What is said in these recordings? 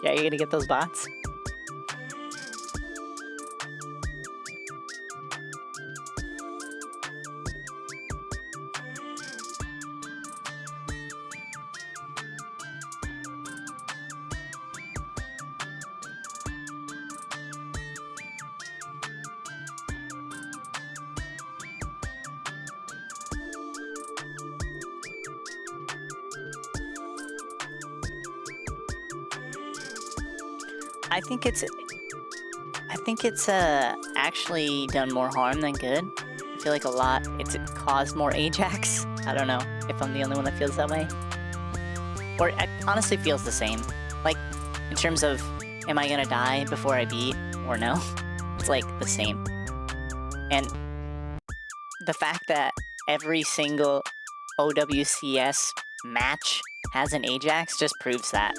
Yeah, you're gonna get those bots? I think it's actually done more harm than good. I feel like it's caused more Ajax. I don't know if I'm the only one that feels that way. Or it honestly feels the same. Like, in terms of, am I gonna die before I beat or no? It's like the same. And the fact that every single OWCS match has an Ajax just proves that.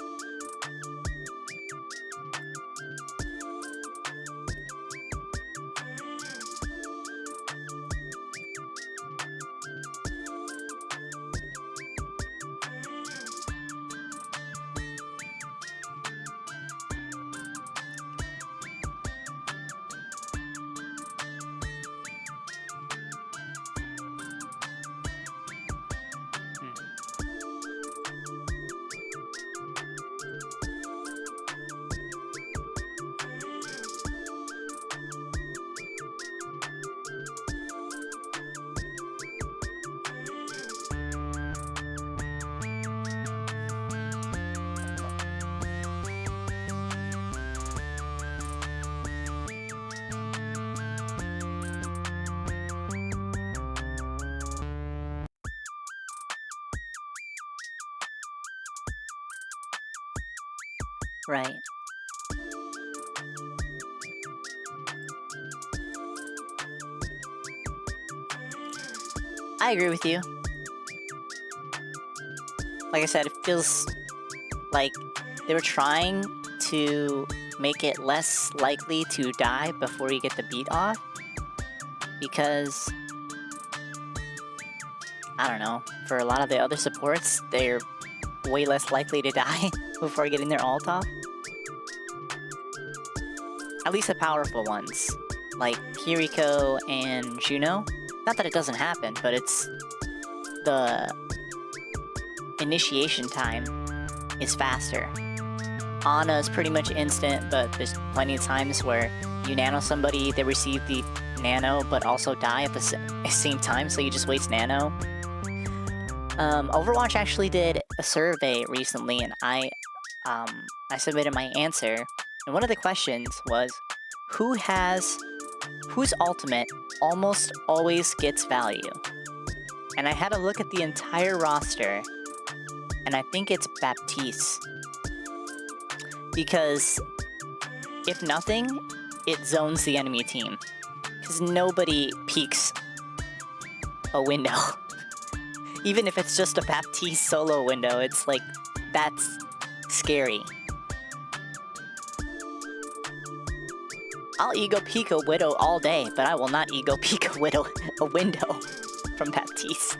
Right. I agree with you. Like I said, it feels like they were trying to make it less likely to die before you get the beat off. Because, I don't know, for a lot of the other supports, they're way less likely to die before getting their ult off. At least the powerful ones, like Kiriko and Juno. Not that it doesn't happen, but it's the initiation time is faster. Ana is pretty much instant, but there's plenty of times where you nano somebody, they receive the nano, but also die at the same time, so you just waste nano. Overwatch actually did a survey recently, and I submitted my answer, and one of the questions was, whose ultimate almost always gets value? And I had to look at the entire roster, and I think it's Baptiste. Because, if nothing, it zones the enemy team. Because nobody peeks a window. Even if it's just a Baptiste solo window, it's like, that's scary. I'll ego peek a widow all day, but I will not ego peek a window from Baptiste.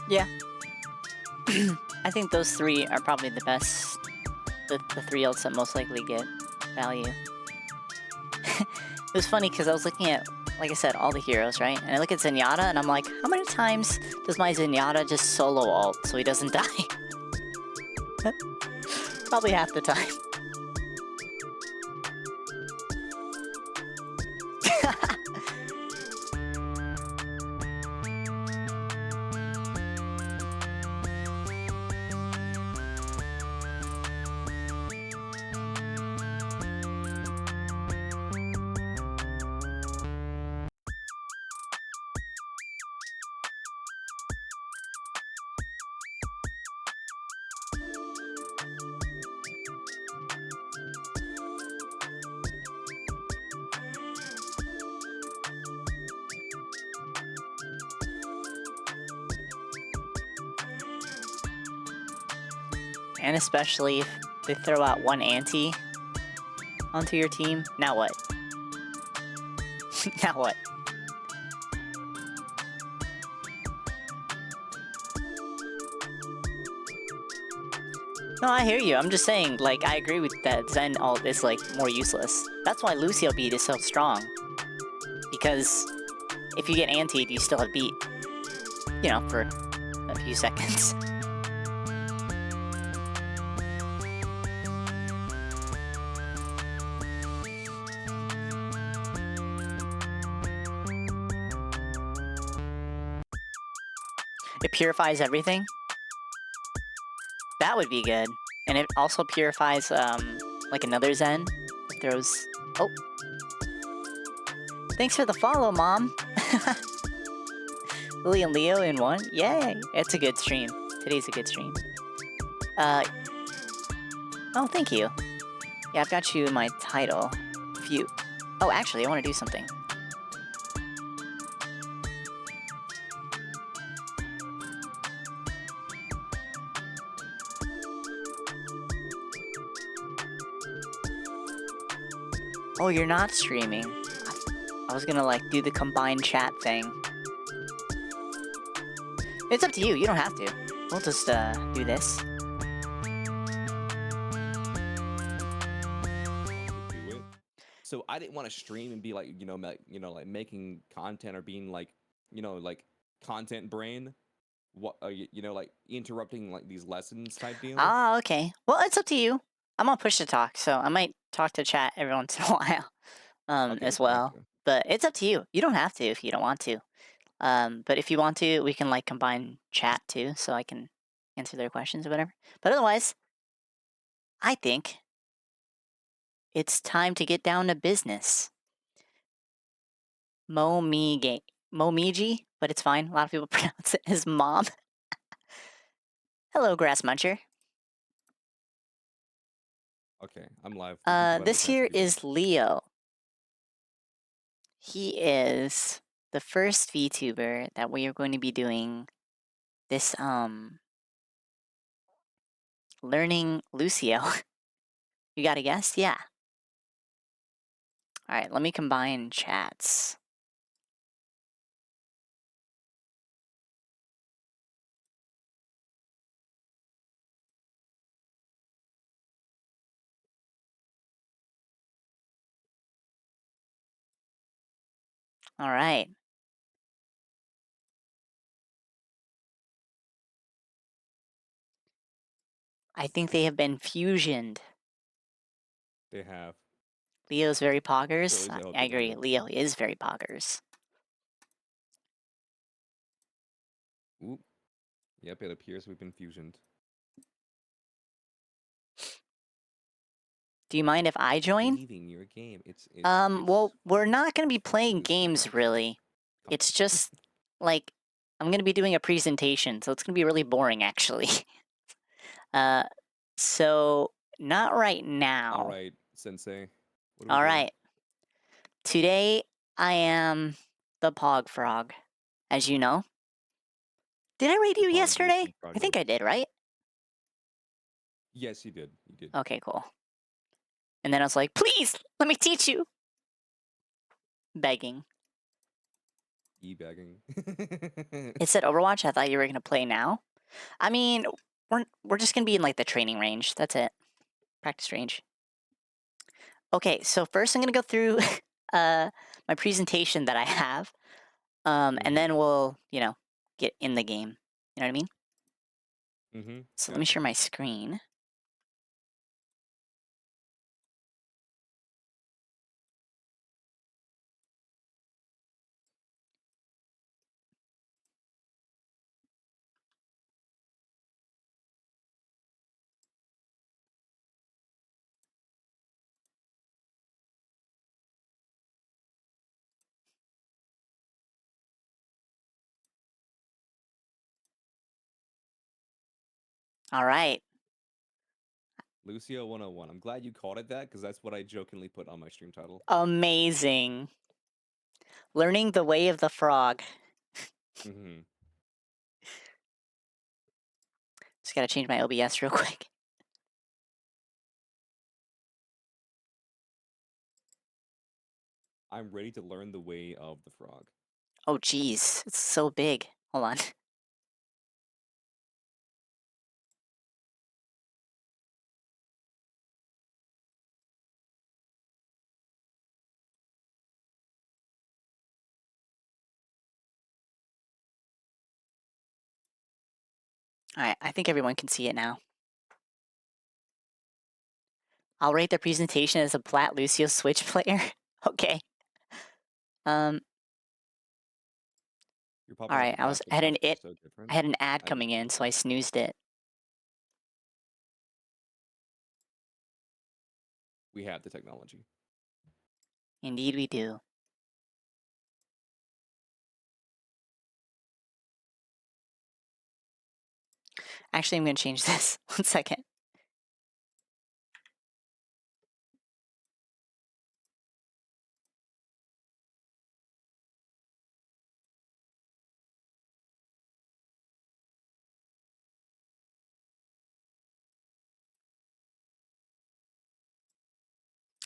Yeah. I think those three are probably the best. The three ults that most likely get value. It was funny because I was looking at, like I said, all the heroes, right? And I look at Zenyatta and I'm like, how many times does my Zenyatta just solo ult so he doesn't die? Probably half the time. And especially if they throw out one anti onto your team, now what? Now what? No, I hear you. I'm just saying, like, I agree with that Zen ult is, like, more useless. That's why Lucio beat is so strong. Because if you get antied, you still have beat. You know, for a few seconds. It purifies everything. That would be good. And it also purifies, like another Zen. It throws... Oh. Thanks for the follow, Mom. Lily and Leo in one? Yay! It's a good stream. Today's a good stream. Oh, thank you. Yeah, I've got you in my title. If you... Oh, actually, I want to do something. Oh, you're not streaming. I was gonna, like, do the combined chat thing. It's up to you. You don't have to. We'll just, do this. Do it. So I didn't want to stream and be like, like making content or being like, like content brain. What, like interrupting like these lessons type deal. Ah, okay. Well, it's up to you. I'm on push to talk, so I might talk to chat every once in a while, Okay, as well. gotcha. But it's up to you. You don't have to if you don't want to. But if you want to, we can like combine chat too, so I can answer their questions or whatever. But otherwise, I think it's time to get down to business. Momiji, but it's fine. A lot of people pronounce it as mom. Hello, Grass Muncher. Okay, I'm live. This here is Leo. He is the first VTuber that we are going to be doing this, learning Lucio. You got a guess? Yeah. Alright, let me combine chats. Alright. I think they have been fusioned. They have. Leo's very poggers. So is I agree. LW. Leo is very poggers. Oop. Yep, it appears we've been fusioned. Do you mind if I join? Leaving your game. Well, we're not going to be playing games, really. It's just, like, I'm going to be doing a presentation, so it's going to be really boring, actually. So, not right now. All right, Sensei. All right. Today, I am the Pog Frog, as you know. Did I rate you yesterday? I think I did, right? Yes, you did. You did. Okay, cool. And then I was like, please, let me teach you. Begging. E-bagging. It said Overwatch. I thought you were going to play now. I mean, we're just going to be in, like, the training range. That's it. Practice range. Okay, so first I'm going to go through my presentation that I have. And then we'll, get in the game. You know what I mean? Mm-hmm. So let me share my screen. All right. Lucio 101. I'm glad you called it that because that's what I jokingly put on my stream title. Amazing. Learning the way of the frog. Mm-hmm. Just gotta change my OBS real quick. I'm ready to learn the way of the frog. Oh, geez. It's so big. Hold on. All right. I think everyone can see it now. I'll rate the presentation as a Plat Lucio Switch player. Okay. Um. You're All popping right. out graphics that are so I different. had an ad I get coming you. in, so I snoozed it. We have the technology. Indeed, we do. Actually, I'm gonna change this. 1 second.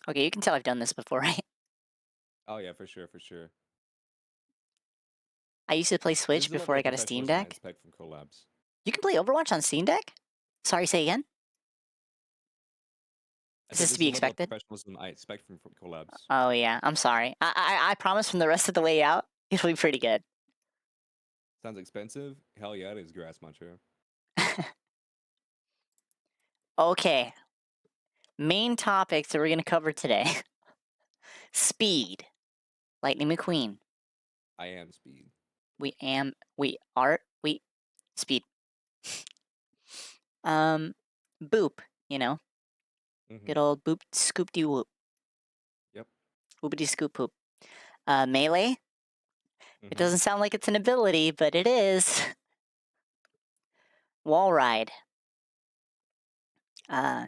Okay, you can tell I've done this before, right? Oh yeah, for sure, for sure. I used to play This is Switch the level before I of got a Steam professionalism I Deck. expect from collabs. You can play Overwatch on Steam Deck? Sorry, say again? I Is said this this to is be the level of expected? professionalism I expect from collabs. Oh, yeah. I'm sorry. I promise from the rest of the way out, it'll be pretty good. Sounds expensive? Hell yeah, it is grass muncher. Okay. Main topics that we're going to cover today. Speed. Lightning McQueen. I am speed. We speed. Boop, you know, good Mm-hmm. old boop scoop de whoop. Yep. Whoopity scoop poop. Melee. It Mm-hmm. doesn't sound like it's an ability, but it is. Wall ride.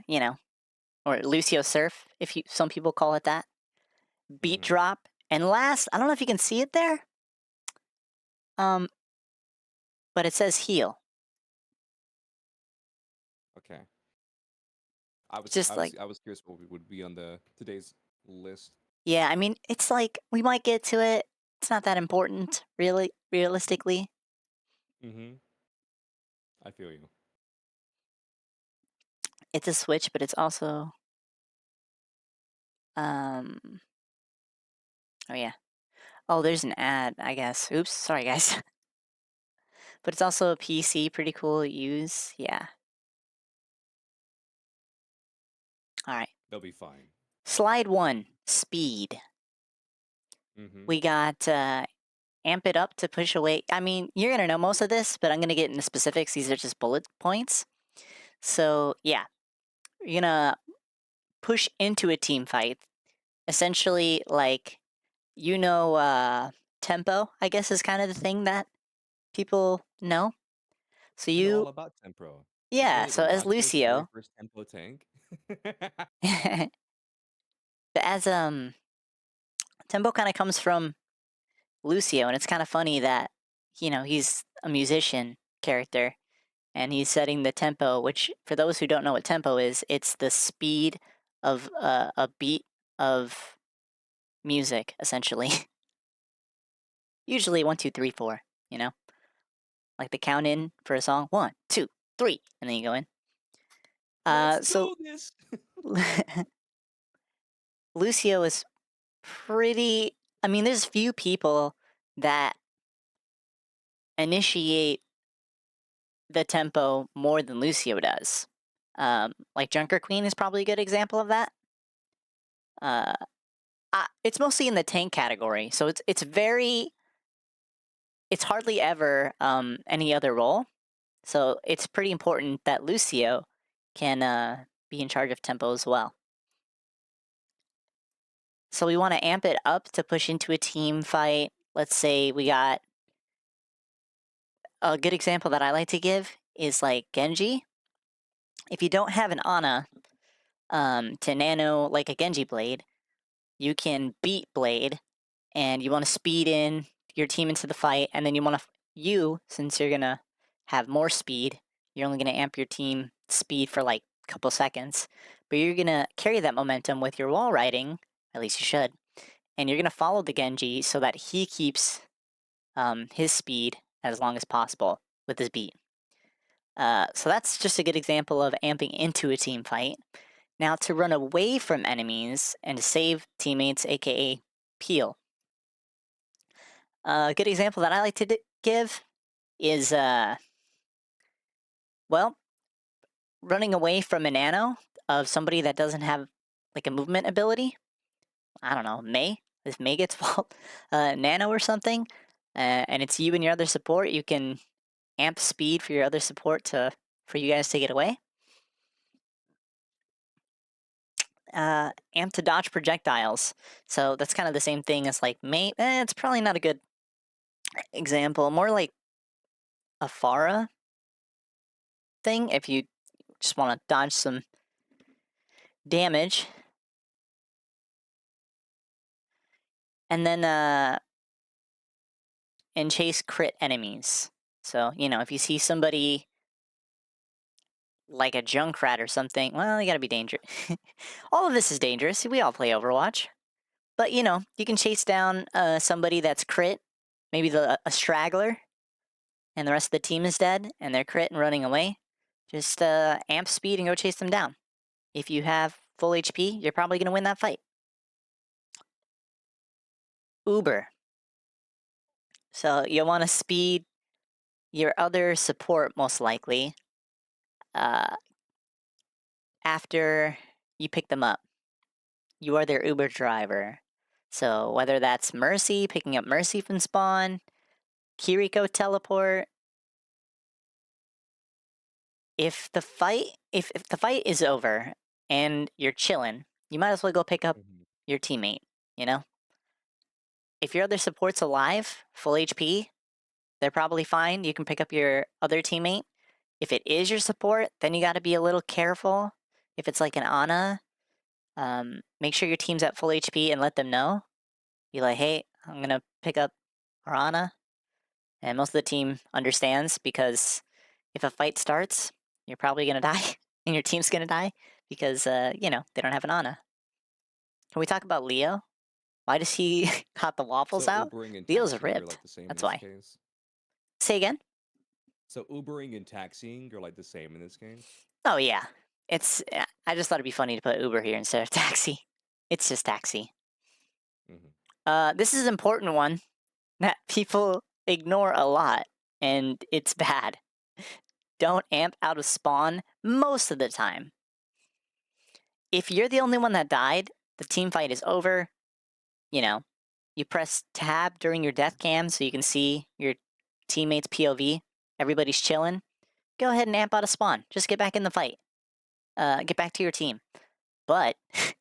You know, or Lucio surf, if you some people call it that. Beat Mm-hmm. drop. And last, I don't know if you can see it there. Um, but it says heal. Okay. I It's was I just was like, I was curious what would be on the today's list. yeah, I mean, it's like we might get to it. It's not that important, really, realistically. Mm-hmm. I feel you. It's a Switch, but it's also um oh yeah. Oh, there's an ad, I guess. Oops, sorry guys. But it's also a PC, pretty cool to use. Yeah. All right. They'll be fine. Slide 1, speed. Mm-hmm. We got amp it up to push away. I mean, you're going to know most of this, but I'm going to get into specifics. These are just bullet points. So, yeah. You're going to push into a team fight. Essentially, like, tempo, I guess, is kind of the thing that people know. So I know you, all about Tempro. yeah, AKA the so as Nachos very Lucio, first tempo tank. as tempo kind of comes from Lucio, and it's kind of funny that he's a musician character, and he's setting the tempo. Which, for those who don't know what tempo is, it's the speed of a beat of music, essentially. Usually 1, 2, 3, 4. You know, like the count in for a song: 1, 2, 3, and then you go in. Let's So do this. Lucio is pretty. I mean, there's few people that initiate the tempo more than Lucio does. Like Junker Queen is probably a good example of that. Uh, it's mostly in the tank category, so it's hardly ever any other role. So it's pretty important that Lucio can be in charge of tempo as well. So we want to amp it up to push into a team fight. Let's say we got a good example that I like to give is like Genji. If you don't have an Ana to nano like a Genji blade, you can beat Blade, and you want to speed in your team into the fight, and then since you're gonna have more speed, you're only gonna amp your team speed for like a couple seconds, but you're gonna carry that momentum with your wall riding. At least you should, and you're going to follow the Genji so that he keeps his speed as long as possible with his beat. So that's just a good example of amping into a team fight. Now, to run away from enemies and to save teammates, aka peel. A good example that I like to give is, well, running away from a nano of somebody that doesn't have like a movement ability. I don't know, May. If May gets walled, nano or something, and it's you and your other support, you can amp speed for your other support for you guys to get away. Amp to dodge projectiles. So that's kind of the same thing as like May. It's probably not a good example. More like a Pharah thing if you just want to dodge some damage. And then and chase crit enemies. So, if you see somebody like a Junkrat or something, well, you gotta be dangerous. All of this is dangerous. We all play Overwatch. But, you can chase down somebody that's crit, maybe a straggler, and the rest of the team is dead, and they're crit and running away. Just amp speed and go chase them down. If you have full HP, you're probably gonna win that fight. Uber. So you'll want to speed your other support most likely after you pick them up. You are their Uber driver. So whether that's Mercy, picking up Mercy from spawn, Kiriko teleport. If the fight is over and you're chilling, you might as well go pick up Mhm. your teammate, If your other support's alive, full HP, they're probably fine. You can pick up your other teammate. If it is your support, then you got to be a little careful. If it's like an Ana, make sure your team's at full HP and let them know. Be like, hey, I'm going to pick up our Ana. And most of the team understands because if a fight starts, you're probably going to die and your team's going to die because, they don't have an Ana. Can we talk about Leo? Why does he got the waffles So out? Ubering and Leo's taxiing are ripped. like the same in That's this why. case. Say again? So Ubering and taxiing are like the same in this game. Oh, yeah. I just thought it'd be funny to put Uber here instead of taxi. It's just taxi. Hmm. This is an important one that people ignore a lot, and it's bad. Don't amp out of spawn most of the time. If you're the only one that died, the team fight is over. You press tab during your death cam so you can see your teammates' POV. Everybody's chilling. Go ahead and amp out of spawn. Just get back in the fight. Get back to your team. But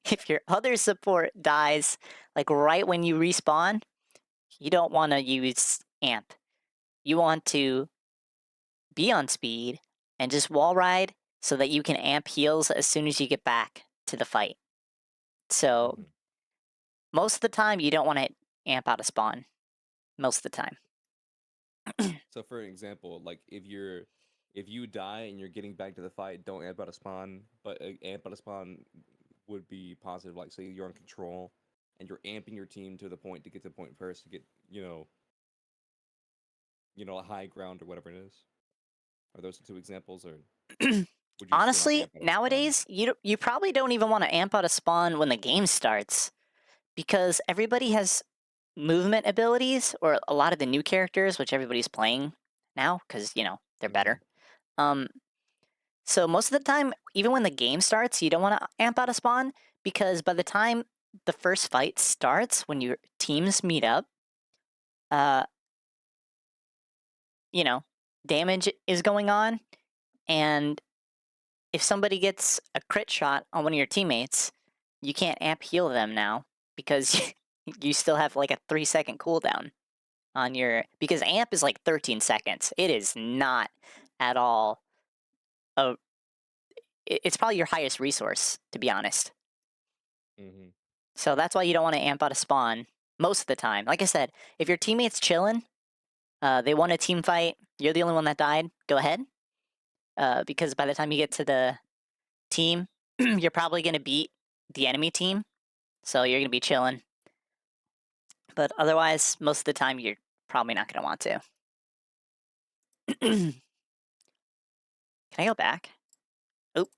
if your other support dies, like right when you respawn, you don't want to use amp. You want to be on speed and just wall ride so that you can amp heals as soon as you get back to the fight. So Hmm. most of the time, you don't want to amp out of spawn. Most of the time. So for example, like if you die and you're getting back to the fight, don't amp out of spawn. But amp out of spawn would be positive. Like say you're in control and you're amping your team to the point to get to the point first to get a high ground or whatever it is. Are those the two examples, or would you still not Honestly, amp out of spawn? nowadays you probably don't even want to amp out of spawn when the game starts because everybody has movement abilities, or a lot of the new characters, which everybody's playing now because they're Hmm. better. Um, so most of the time, even when the game starts, you don't want to amp out of spawn because by the time the first fight starts, when your teams meet up, uh, you know, damage is going on, and if somebody gets a crit shot on one of your teammates, you can't amp heal them now because you still have like a 3-second cooldown on your, because amp is like 13 seconds. It is not at all a, it's probably your highest resource, to be honest. Hmm. So that's why you don't want to amp out of spawn most of the time. Like I said, if your teammate's chilling, they won a team fight, you're the only one that died, go ahead. Because by the time you get to the team, you're probably going to beat the enemy team. So you're going to be chilling. But otherwise, most of the time, you're probably not going to want to. Can I go back? Oop.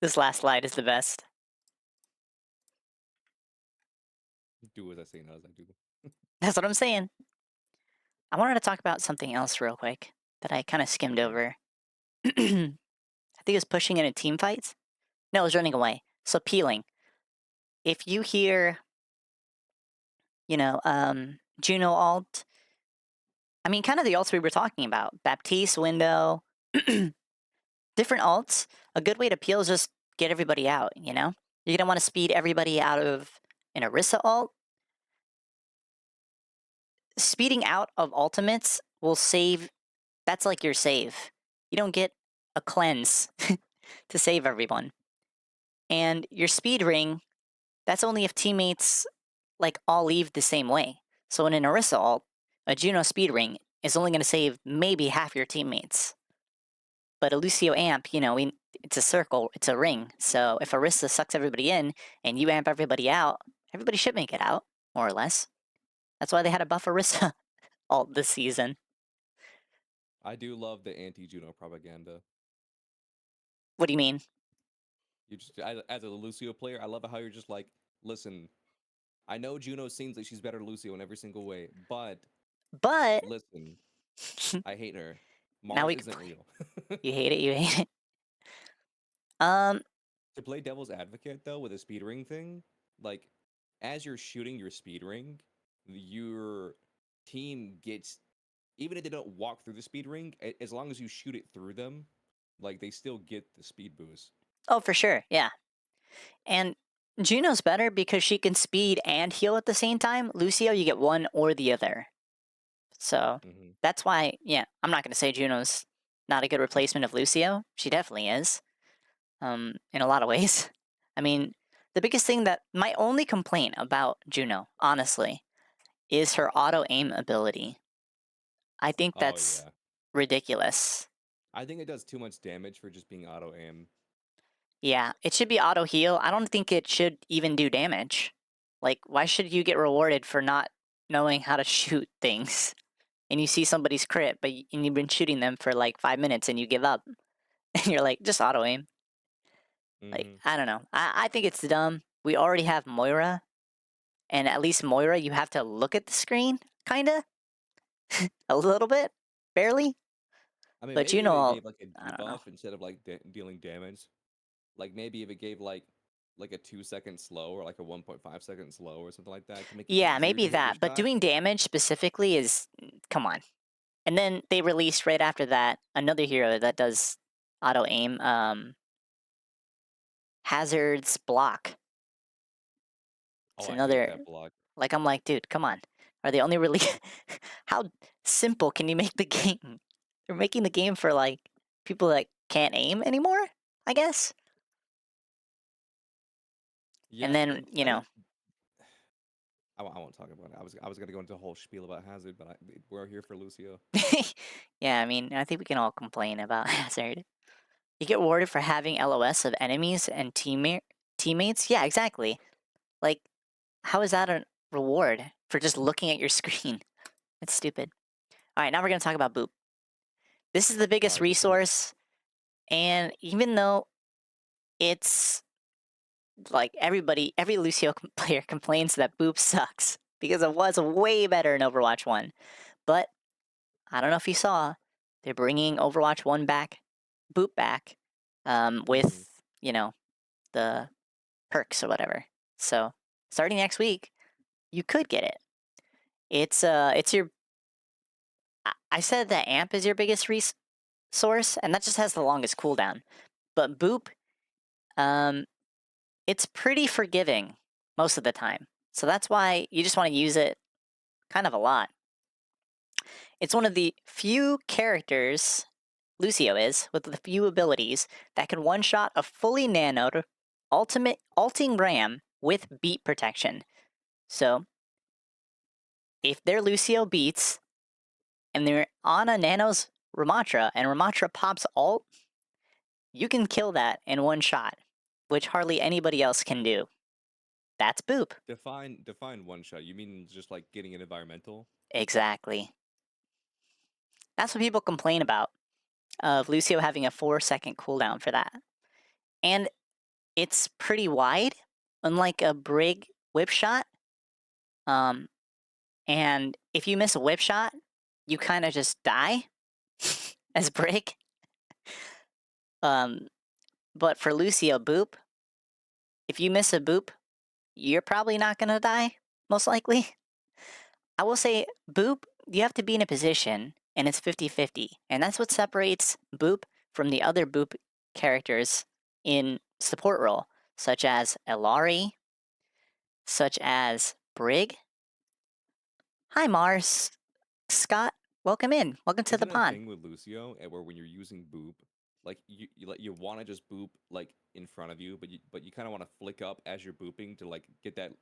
This last slide is the best. Do as I say, not as I do. That's what I'm saying. I wanted to talk about something else real quick that I kind of skimmed Okay. over. I think it was pushing into team fights. No, it was running away. So peeling. If you hear, Juno alt, I mean, kind of the alts we were talking about, Baptiste, window, different alts. A good way to peel is just get everybody out, You're going to want to speed everybody out of an Orisa alt. Speeding out of ultimates will save, that's like your save. You don't get a cleanse to save everyone. And your speed ring, that's only if teammates like all leave the same way. So in an Orisa ult, a Juno speed ring is only going to save maybe half your teammates. But a Lucio amp, it's a circle, it's a ring. So if Orisa sucks everybody in and you amp everybody out, everybody should make it out, more or less. That's why they had a buff Orisa alt this season. I do love the anti-Juno propaganda. What do you mean? You just as a Lucio player, I love how you're just like, listen, I know Juno seems like she's better than Lucio in every single way, but But listen, I hate her. now Mars we can isn't play. real. You hate it. You hate it. Um. To play devil's advocate though with a speed ring thing, like as you're shooting your speed ring, your team gets, even if they don't walk through the speed ring, as long as you shoot it through them, like they still get the speed boost. Oh, for sure. Yeah. And Juno's better because she can speed and heal at the same time. Lucio, you get one or the other. So Hmm. that's why, yeah, I'm not going to say Juno's not a good replacement of Lucio. She definitely is, in a lot of ways. I mean, the biggest thing that my only complaint about Juno, honestly, is her auto aim ability. I think Oh that's yeah, ridiculous. I think it does too much damage for just being auto aim. Yeah, it should be auto heal. I don't think it should even do damage. Like, why should you get rewarded for not knowing how to shoot things? And you see somebody's crit, and you've been shooting them for like 5 minutes and you give up. And you're like, just auto aim. Like, Hmm. I don't know. I think it's dumb. We already have Moira, and at least Moira, you have to look at the screen, kinda, a little bit, barely. I mean, But maybe if it gave like a I don't know. debuff instead of like dealing damage, like maybe if it gave like a 2 second slow or like a 1.5 second slow or something like that to make it Yeah, easier maybe to hit your that. But shot. doing damage specifically is, come on. And then they released right after that another hero that does auto aim, Hazard's block. Oh, It's I hate another, that block. like, I'm like, dude, come on. Are they only really how simple can you make the game? They're making the game for like people that can't aim anymore, I guess. And Yeah, then, I think I won't talk about it. I was gonna go into a whole spiel about Hazard, but we're here for Lucio. yeah, I mean, I think we can all complain about Hazard. You get rewarded for having LOS of enemies and teammates. Yeah, exactly. Like, how is that a reward for just looking at your screen? It's stupid. All right, now we're going to talk about Boop. This is the All biggest right, let's do it. resource, and even though it's like every Lucio player complains that Boop sucks because it was way better in Overwatch 1. But I don't know if you saw, they're bringing Overwatch 1 back, Boop back, Hmm. with, the perks or whatever. So starting next week, you could get it. It's your. I said that amp is your biggest resource, and that just has the longest cooldown. But Boop, um, it's pretty forgiving most of the time. So that's why you just want to use it kind of a lot. It's one of the few characters, Lucio is, with the few abilities that can one-shot a fully nanoed ultimate alting ram with beat protection. So if their Lucio beats and they're on a nano's Ramatra and Ramatra pops ult, you can kill that in one shot, which hardly anybody else can do. That's boop. Define one shot. You mean just like getting an environmental? Exactly. That's what people complain about, of Lucio having a 4-second cooldown for that. And it's pretty wide, unlike a Brig whip shot. And if you miss a whip shot, you kind of just die as Brig. Um, but for Lucio boop, if you miss a boop, you're probably not gonna die, most likely. I will say boop, you have to be in a position, and it's 50-50. And that's what separates boop from the other boop characters in support role, such as Elari, such as Brig. Hi, Mars. Scott, welcome in. Welcome to the Isn't it a pod. thing with Lucio where when you're using boop, like you want to just boop like in front of you, but you kind of want to flick up as you're booping to like get that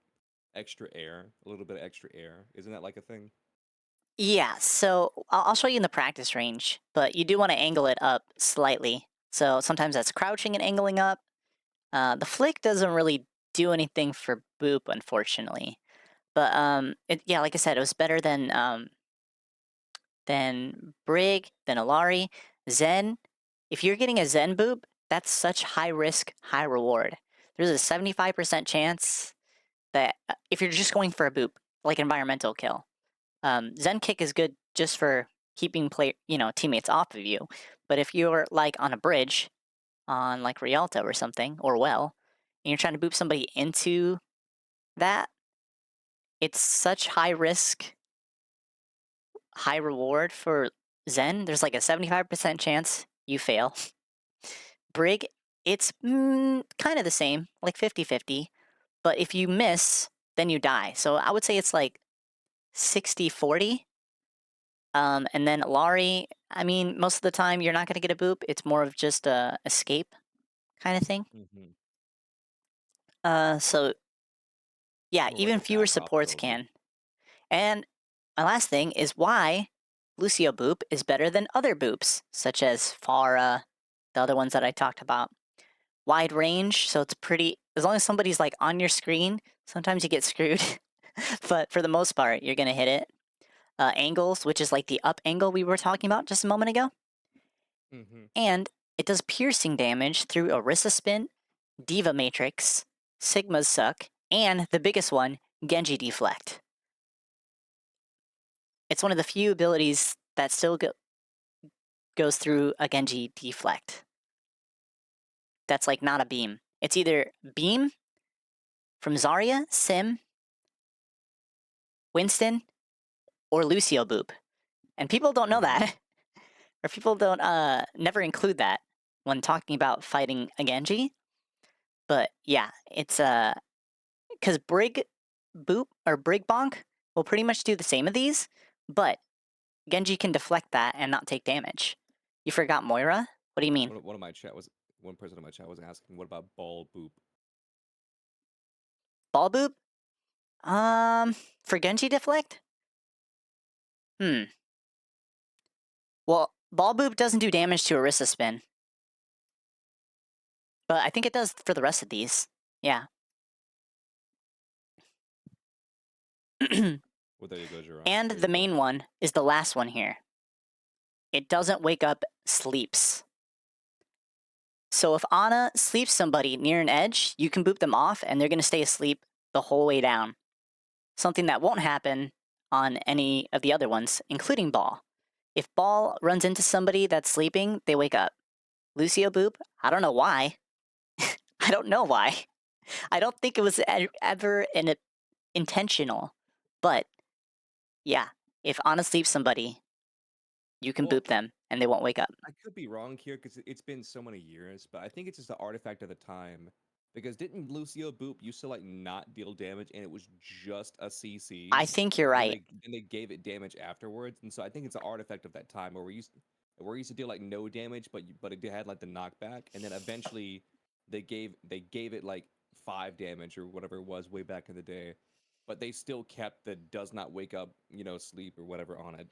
extra air, a little bit of extra air. Isn't that like a thing? Yeah, so I'll show you in the practice range, but you do want to angle it up slightly. So sometimes that's crouching and angling up. The flick doesn't really do anything for boop, unfortunately. But yeah, like I said, it was better than Brig, than Alari, Zen. If you're getting a Zen boop, that's such high risk, high reward. There's a 75% chance that if you're just going for a boop, like environmental kill, Zen kick is good just for keeping teammates off of you. But if you're like on a bridge, on like Rialto or something, or well, and you're trying to boop somebody into that, it's such high risk, high reward for Zen. There's like a 75% chance you fail. Brig, it's kind of the same, like 50-50. But if you miss, then you die. So I would say it's like 60-40. And then Laurie, I mean, most of the time you're not going to get a boop. It's more of just a escape kind of thing. Mm-hmm. So yeah, More like even a fewer back off supports kill boop. can. And my last thing is why Lucio boop is better than other boops, such as Farah, the other ones that I talked about. Wide range, so it's pretty. As long as somebody's like on your screen, sometimes you get screwed, but for the most part, you're gonna hit it. Angles, which is like the up angle we were talking about just a moment ago. Mm-hmm. And it does piercing damage through Orisa Spin, Diva Matrix, Sigma's Suck, and the biggest one, Genji Deflect. It's one of the few abilities that still goes through a Genji Deflect. That's like not a beam. It's either beam from Zarya, Sim, Winston, or Lucio Boop. And people don't know Mm-hmm. that. Or people don't never include that when talking about fighting a Genji. But yeah, it's because Brig Boop or Brig Bonk will pretty much do the same of these, but Genji can deflect that and not take damage. You forgot Moira? What do you mean? One of my chat was one person in my chat was asking, what about ball boop? Ball Boop? For Genji deflect? Hmm. Well, Ball Boop doesn't do damage to Orisa Spin, but I think it does for the rest of these. Yeah. Well, there you go, Jira. And There the you go. main one is the last one here. It doesn't wake up sleeps. So if Ana sleeps somebody near an edge, you can boop them off and they're going to stay asleep the whole way down. Something that won't happen on any of the other ones, including Ball. If Ball runs into somebody that's sleeping, they wake up. Lucio boop, I don't know why. I don't know why. I don't think it was ever intentional. But yeah, if Ana sleeps somebody, you can Well, boop them and they won't wake up. I could be wrong here because it's been so many years, but I think it's just an artifact of the time. Because didn't Lucio Boop used to like not deal damage and it was just a CC, I think you're and then right. they gave it damage afterwards, and so I think it's an artifact of that time where we used to deal like no damage, but it had like the knockback, and then eventually they gave it like 5 damage or whatever it was way back in the day, but they still kept the does not wake up sleep or whatever on it.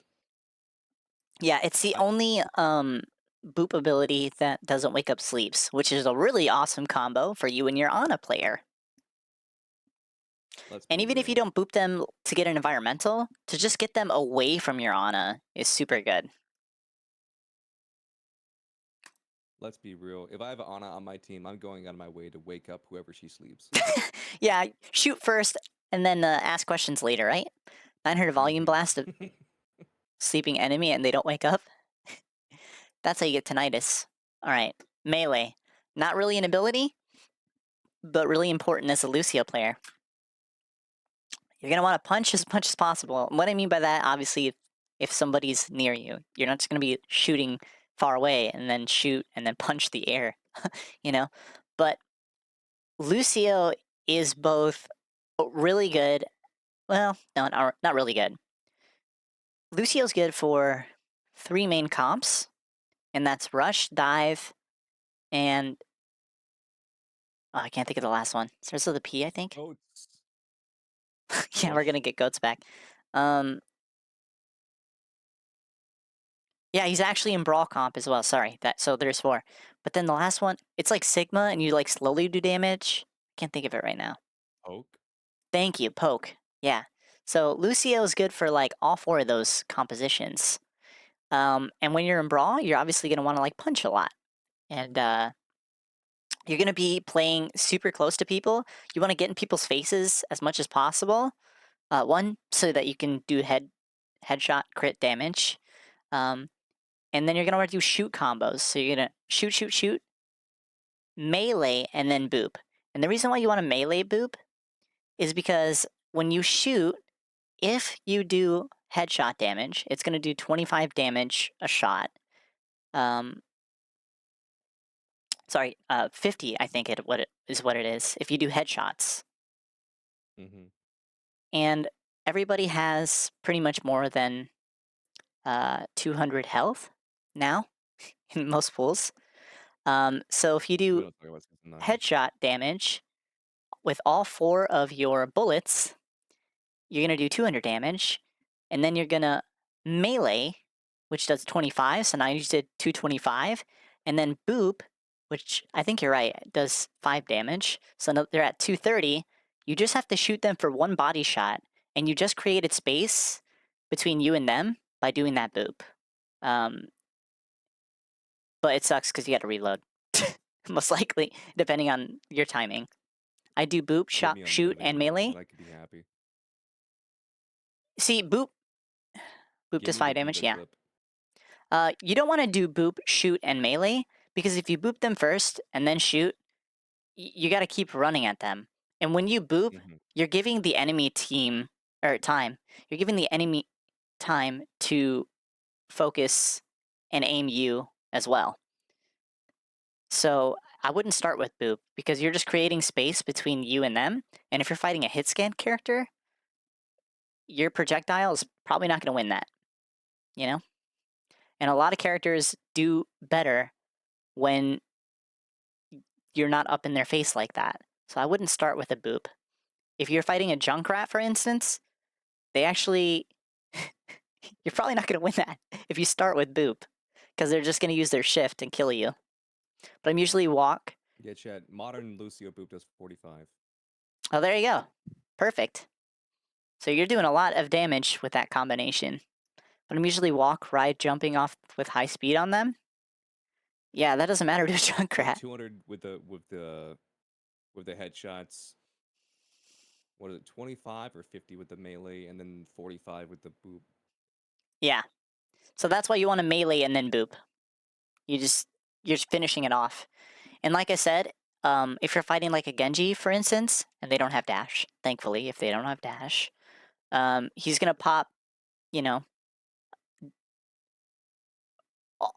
Yeah, it's the I only boop ability that doesn't wake up sleeps, which is a really awesome combo for you and your Ana player. Let's And be even if you real. don't boop them to get an environmental, to just get them away from your Ana is super good. Let's be real. If I have Anna on my team, I'm going out of my way to wake up whoever she sleeps. Yeah, shoot first and then ask questions later, right? 900 volume blast a Mhm. sleeping enemy and they don't wake up. That's how you get tinnitus. All right, melee. Not really an ability, but really important as a Lucio player. You're going to want to punch as much as possible. And what I mean by that, obviously, if somebody's near you, you're not just going to be shooting far away and then shoot and then punch the air, you know? But Lucio is both really good. Well, no, not really good. Lucio's good for 3 main comps, and that's rush, dive, and I can't think of the last one. Starts with a P, I think. Goats. Yeah, we're Push. gonna get goats back. Um, yeah, he's actually in brawl comp as well. Sorry, that so there's 4. But then the last one, it's like Sigma, and you like slowly do damage. Can't think of it right now. Poke. Thank you, poke. Yeah. So Lucio is good for like all 4 of those compositions. And when you're in brawl, you're obviously gonna want to like punch a lot, and you're gonna be playing super close to people. You want to get in people's faces as much as possible. One, so that you can do headshot crit damage. Um, and then you're gonna want to do shoot combos. So you're gonna shoot, shoot, shoot, melee, and then boop. And the reason why you want to melee boop is because when you shoot, if you do headshot damage, it's gonna do 25 damage a shot. Um, sorry, 50. I think what it is if you do headshots. Hmm. And everybody has pretty much more than 200 health now in most pools. So if you We do don't talk about season 9. headshot damage with all 4 of your bullets, you're going to do 200 damage, and then you're going to melee, which does 25, so now you just did 225, and then boop, which I think you're right, does 5 damage, so they're at 230. You just have to shoot them for 1 body shot, and you just created space between you and them by doing that boop. But it sucks because you got to reload, most likely, depending on your timing. I do boop, Get shot, me on shoot, melee and now, melee. and I could be happy. See, boop Give does me 5 damage, the yeah. whip. You don't want to do boop, shoot, and melee because if you boop them first and then shoot, you got to keep running at them. And when you boop, Hmm. you're giving the enemy team or time. You're giving the enemy time to focus and aim you as well. So I wouldn't start with boop because you're just creating space between you and them. And if you're fighting a hit scan character, your projectile is probably not going to win that, you know? And a lot of characters do better when you're not up in their face like that. So I wouldn't start with a boop. If you're fighting a Junkrat, for instance, they actually you're probably not going to win that if you start with boop because they're just going to use their shift and kill you. But I'm usually walk. Yeah, Chad. Modern Lucio boop does 45. Oh, there you go. Perfect. So you're doing a lot of damage with that combination. But I'm usually walk, ride, jumping off with high speed on them. Yeah, that doesn't matter to a Yeah, Junkrat. 200 with the headshots. What is it? 25 or 50 with the melee, and then 45 with the boop. Yeah. So that's why you want to melee and then boop. You're just finishing it off. And like I said, if you're fighting like a Genji, for instance, and they don't have dash, thankfully, if they don't have dash, he's gonna pop, you know,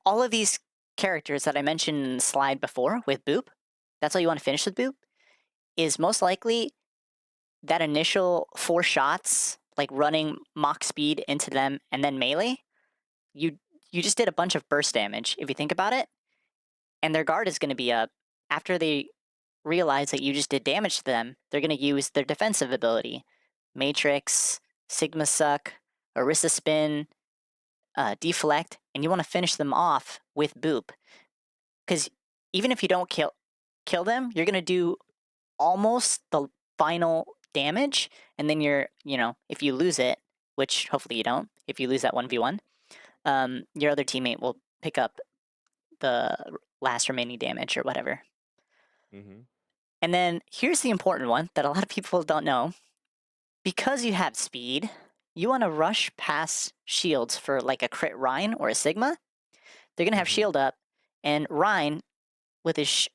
all of these characters that I mentioned in the slide before with boop. That's how you want to finish with boop. Is most likely that initial 4 shots, like running Mach speed into them and then melee. You you just did a bunch of burst damage if you think about it, and their guard is going to be up after they realize that you just did damage to them. They're going to use their defensive ability, Matrix, Sigma Suck, Orisa Spin, Deflect, and you want to finish them off with Boop. Because even if you don't kill them, you're going to do almost the final damage, and then if you lose it, which hopefully you don't, if you lose that 1v1, your other teammate will pick up the last remaining damage or whatever. Mm-hmm. And then here's the important one that a lot of people don't know. Because you have speed, you want to rush past shields for like a crit Rhine or a Sigma. They're going to have Mm-hmm. shield up, and Rhine, with his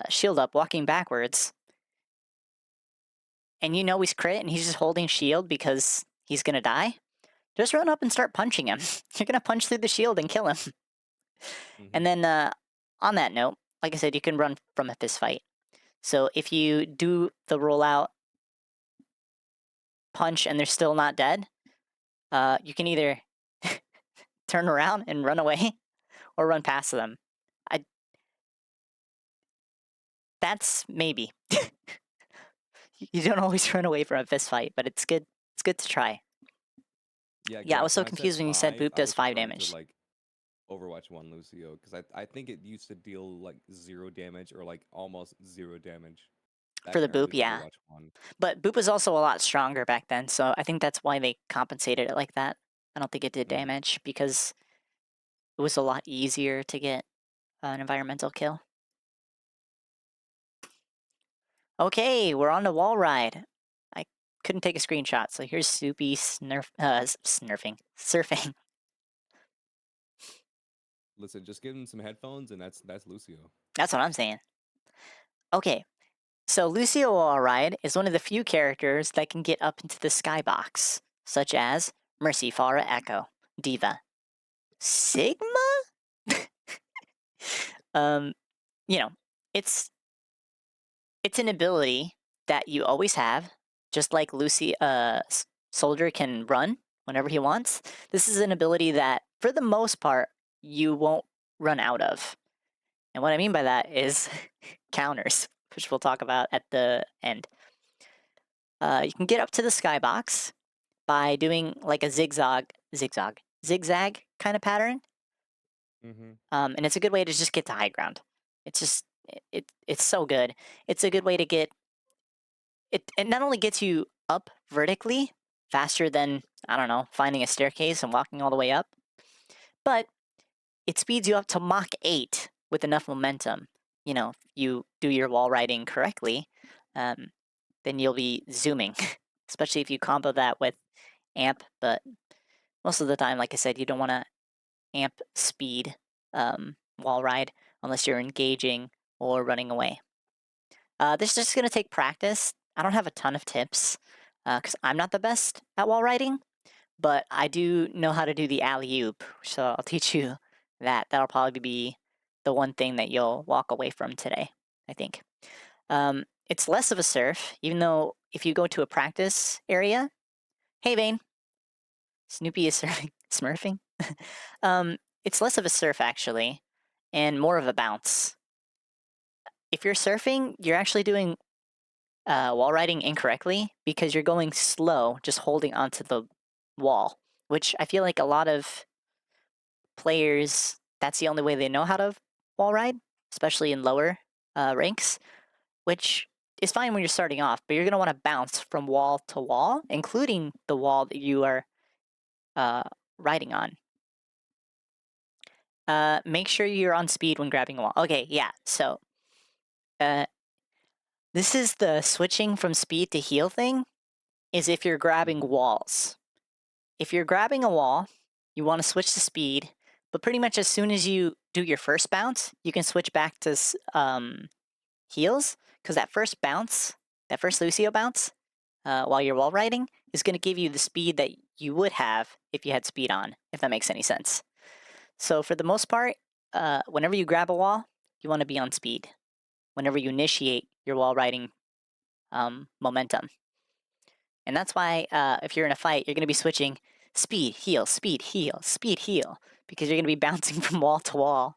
shield up, walking backwards, and he's crit and he's just holding shield because he's going to die, just run up and start punching him. You're going to punch through the shield and kill him. Mm-hmm. And then on that note, like I said, you can run from a fist fight. So if you do the rollout punch and they're still not dead, you can either turn around and run away or run past them. That's maybe. You don't always run away from a fist fight, but it's good. It's good to try. Yeah, Yeah, I because was so when I said confused when you said five, Boop I does was 5 referring to damage. like Overwatch 1 Lucio, because I think it used to deal like 0 damage or like almost 0 damage For back the in Boop, early yeah. Overwatch 1. But Boop was also a lot stronger back then, so I think that's why they compensated it like that. I don't think it did Mm-hmm. damage because it was a lot easier to get an environmental kill. Okay, we're on the wall ride. I couldn't take a screenshot, so here's Soupy surfing. Listen, just give him some headphones, and that's Lucio. That's what I'm saying. Okay, so Lucio Wallride is one of the few characters that can get up into the skybox, such as Mercy, Farah, Echo, Diva, Sigma. um, you know, it's it's an ability that you always have, just like Soldier can run whenever he wants. This is an ability that, for the most part, you won't run out of. And what I mean by that is counters, which we'll talk about at the end. You can get up to the skybox by doing like a zigzag kind of pattern. Mm-hmm. And it's a good way to just get to high ground. It's just it's so good. It's a good way to get it. It not only gets you up vertically faster than, I don't know, finding a staircase and walking all the way up, but it speeds you up to Mach 8 with enough momentum. If you do your wall riding correctly, um, then you'll be zooming, especially if you combo that with amp. But most of the time, like I said, you don't want to amp speed wall ride unless you're engaging or running away. This is just going to take practice. I don't have a ton of tips because I'm not the best at wall riding, but I do know how to do the alley oop, so I'll teach you that. That'll probably be the one thing that you'll walk away from today, I think. It's less of a surf, even though if you go to a practice area, hey Vane, Snoopy is surfing, smurfing. It's less of a surf actually, and more of a bounce. If you're surfing, you're actually doing wall riding incorrectly because you're going slow, just holding onto the wall, which I feel like a lot of players, that's the only way they know how to wall ride, especially in lower ranks, which is fine when you're starting off, but you're going to want to bounce from wall to wall, including the wall that you are uh, riding on. Make sure you're on speed when grabbing a wall. Okay, yeah, so uh, this is the switching from speed to heal thing, is if you're grabbing Mm-hmm. walls. If you're grabbing a wall, you want to switch to speed, but pretty much as soon as you do your first bounce, you can switch back to heals, because that first bounce, that first Lucio bounce, while you're wall riding, is going to give you the speed that you would have if you had speed on, if that makes any sense. So for the most part, whenever you grab a wall, you want to be on speed. Whenever you initiate your wall riding momentum. And that's why if you're in a fight, you're going to be switching speed, heal, speed, heal, speed, heal, because you're going to be bouncing from wall to wall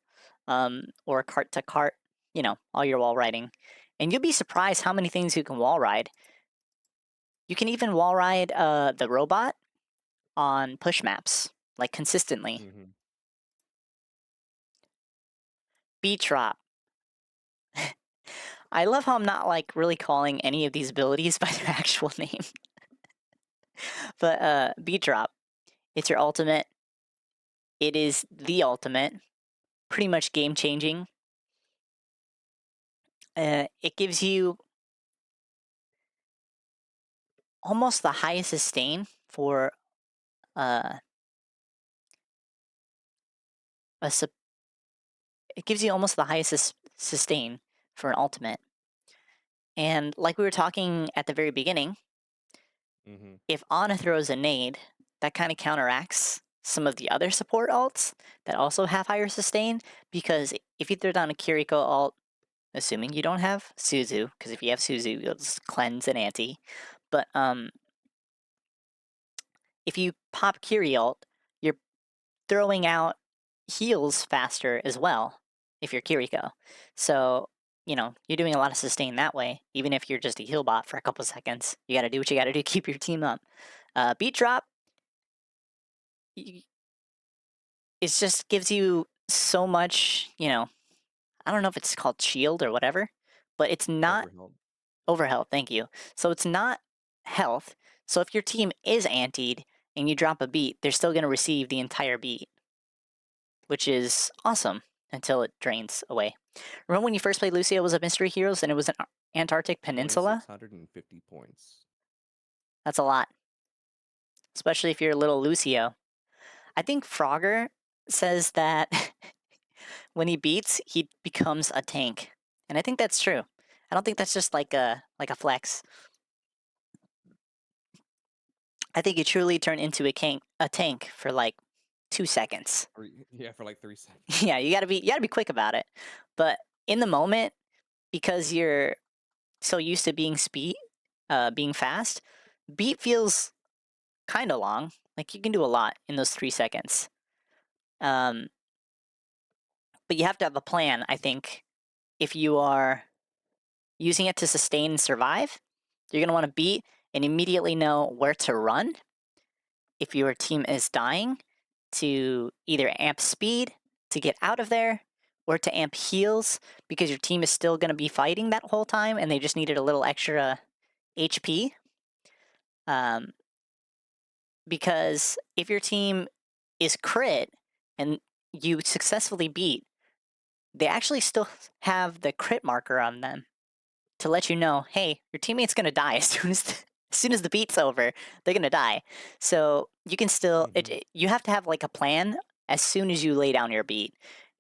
or cart to cart, all your wall riding. And you'll be surprised how many things you can wall ride. You can even wall ride the robot on push maps, like consistently. Mm-hmm. Beat drop. I love how I'm not like really calling any of these abilities by their actual name. But beat drop, it's your ultimate. It is the ultimate, pretty much game changing. It gives you almost the highest sustain for uh, a it gives you almost the highest sustain for an ultimate. And like we were talking at the very beginning, Mm-hmm. if Ana throws a nade, that kind of counteracts some of the other support alts that also have higher sustain. Because if you throw down a Kiriko alt, assuming you don't have Suzu, because if you have Suzu, you'll just cleanse and anti. But if you pop Kiri alt, you're throwing out heals faster as well if you're Kiriko. So, you're doing a lot of sustain that way, even if you're just a heal bot for a couple seconds. You gotta do what you gotta do to keep your team up. Beat drop, it just gives you so much, I don't know if it's called shield or whatever, but it's not Overhealth. overhealth, thank you. So it's not health. So if your team is antied and you drop a beat, they're still gonna receive the entire beat, which is awesome until it drains away. Remember when you first played Lucio, it was a Mystery Heroes and it was an Antarctic Peninsula? 2,650 points. That's a lot, especially if you're a little Lucio. I think Frogger says that when he beats, he becomes a tank, and I think that's true. I don't think that's just like a flex. I think you truly turn into a tank for like 2 seconds. Or yeah, for like 3 seconds. Yeah, you gotta be quick about it. But in the moment, because you're so used to being fast, beat feels kind of long. Like you can do a lot in those 3 seconds. Um, but you have to have a plan. I think if you are using it to sustain and survive, you're gonna want to beat and immediately know where to run if your team is dying, to either amp speed to get out of there or to amp heals because your team is still going to be fighting that whole time and they just needed a little extra HP. Um, because if your team is crit and you successfully beat, they actually still have the crit marker on them to let you know, hey, your teammate's gonna die as soon as the beat's over. They're gonna die. So you can still Mm-hmm. you have to have like a plan as soon as you lay down your beat.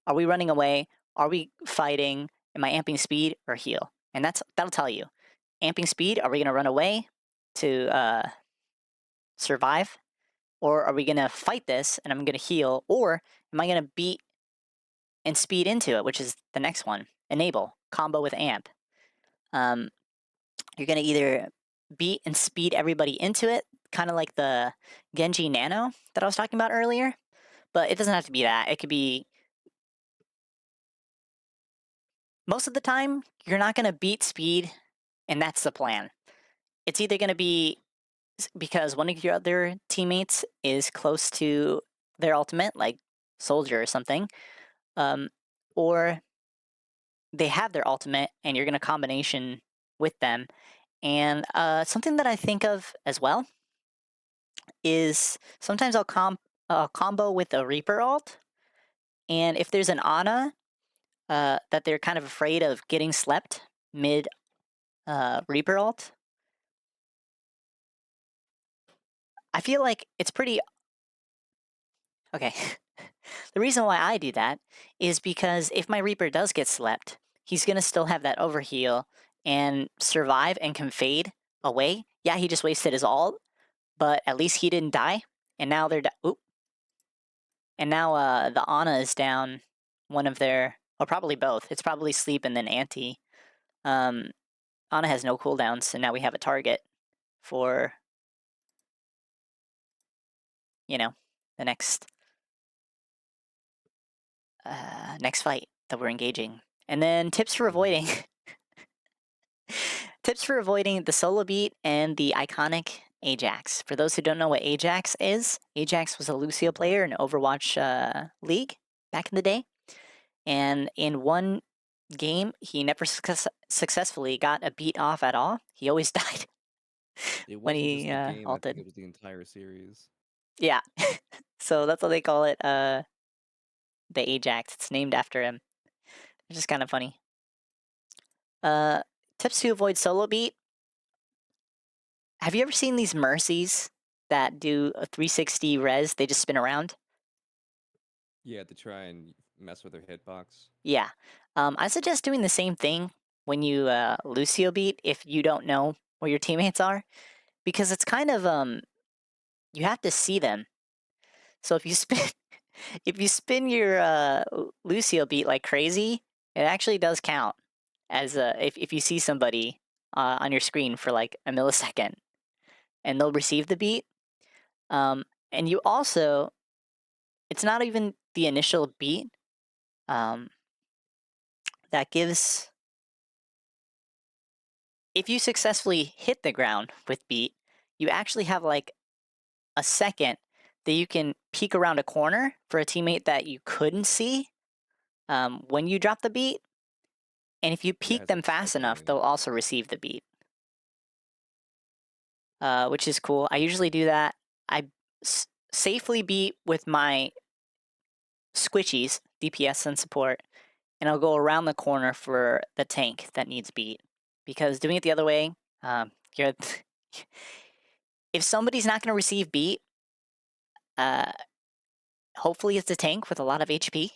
Are we running away? Are we fighting? Am I amping speed or heal? And that'll tell you. Amping speed. Are we gonna run away to survive, or are we gonna fight this and I'm gonna heal, or am I gonna beat and speed into it, which is the next one. Enable combo with amp. Um, you're going to either beat and speed everybody into it, kind of like the Genji Nano that I was talking about earlier. But it doesn't have to be that. It could be most of the time, you're not going to beat speed, and that's the plan. It's either going to be because one of your other teammates is close to their ultimate, like Soldier or something, or they have their ultimate and you're going to combination with them. And something that I think of as well is sometimes I'll combo with a Reaper alt, and if there's an Ana that they're kind of afraid of getting slept mid Reaper alt, I feel like it's pretty okay. The reason why I do that is because if my Reaper does get slept, he's gonna still have that overheal and survive and can fade away. Yeah, he just wasted his ult, but at least he didn't die. And now and now the Ana is down one of their, or probably both. It's probably sleep and then anti. Ana has no cooldowns, so now we have a target for the next fight that we're engaging. And then tips for Mm-hmm. avoiding tips for avoiding the solo beat and the iconic Ajax. For those who don't know what Ajax is, Ajax was a Lucio player in Overwatch League back in the day. And in one game, he never successfully got a beat off at all. He always died It when wasn't just he the game, I think ulted. it was the entire series. Yeah. So that's what they call it, the Ajax. It's named after him. It's just kind of funny. Uh, Tips to avoid solo beat. Have you ever seen these Mercies that do a 360 res? They just spin around. Yeah, to try and mess with their hitbox. Yeah. I suggest doing the same thing when you Lucio beat if you don't know where your teammates are, because it's kind of you have to see them. So if you spin if you spin your Lucio beat like crazy, it actually does count as if you see somebody on your screen for like a millisecond and they'll receive the beat. And you also, it's not even the initial beat um, that gives. If you successfully hit the ground with beat, you actually have like a second that you can peek around a corner for a teammate that you couldn't see when you drop the beat. And if you Yeah, it peek has them like a fast second enough, win. they'll also receive the beat, which is cool. I usually do that. I safely beat with my squishies, DPS and support, and I'll go around the corner for the tank that needs beat. Because doing it the other way, you're if somebody's not going to receive beat, uh, hopefully it's a tank with a lot of HP.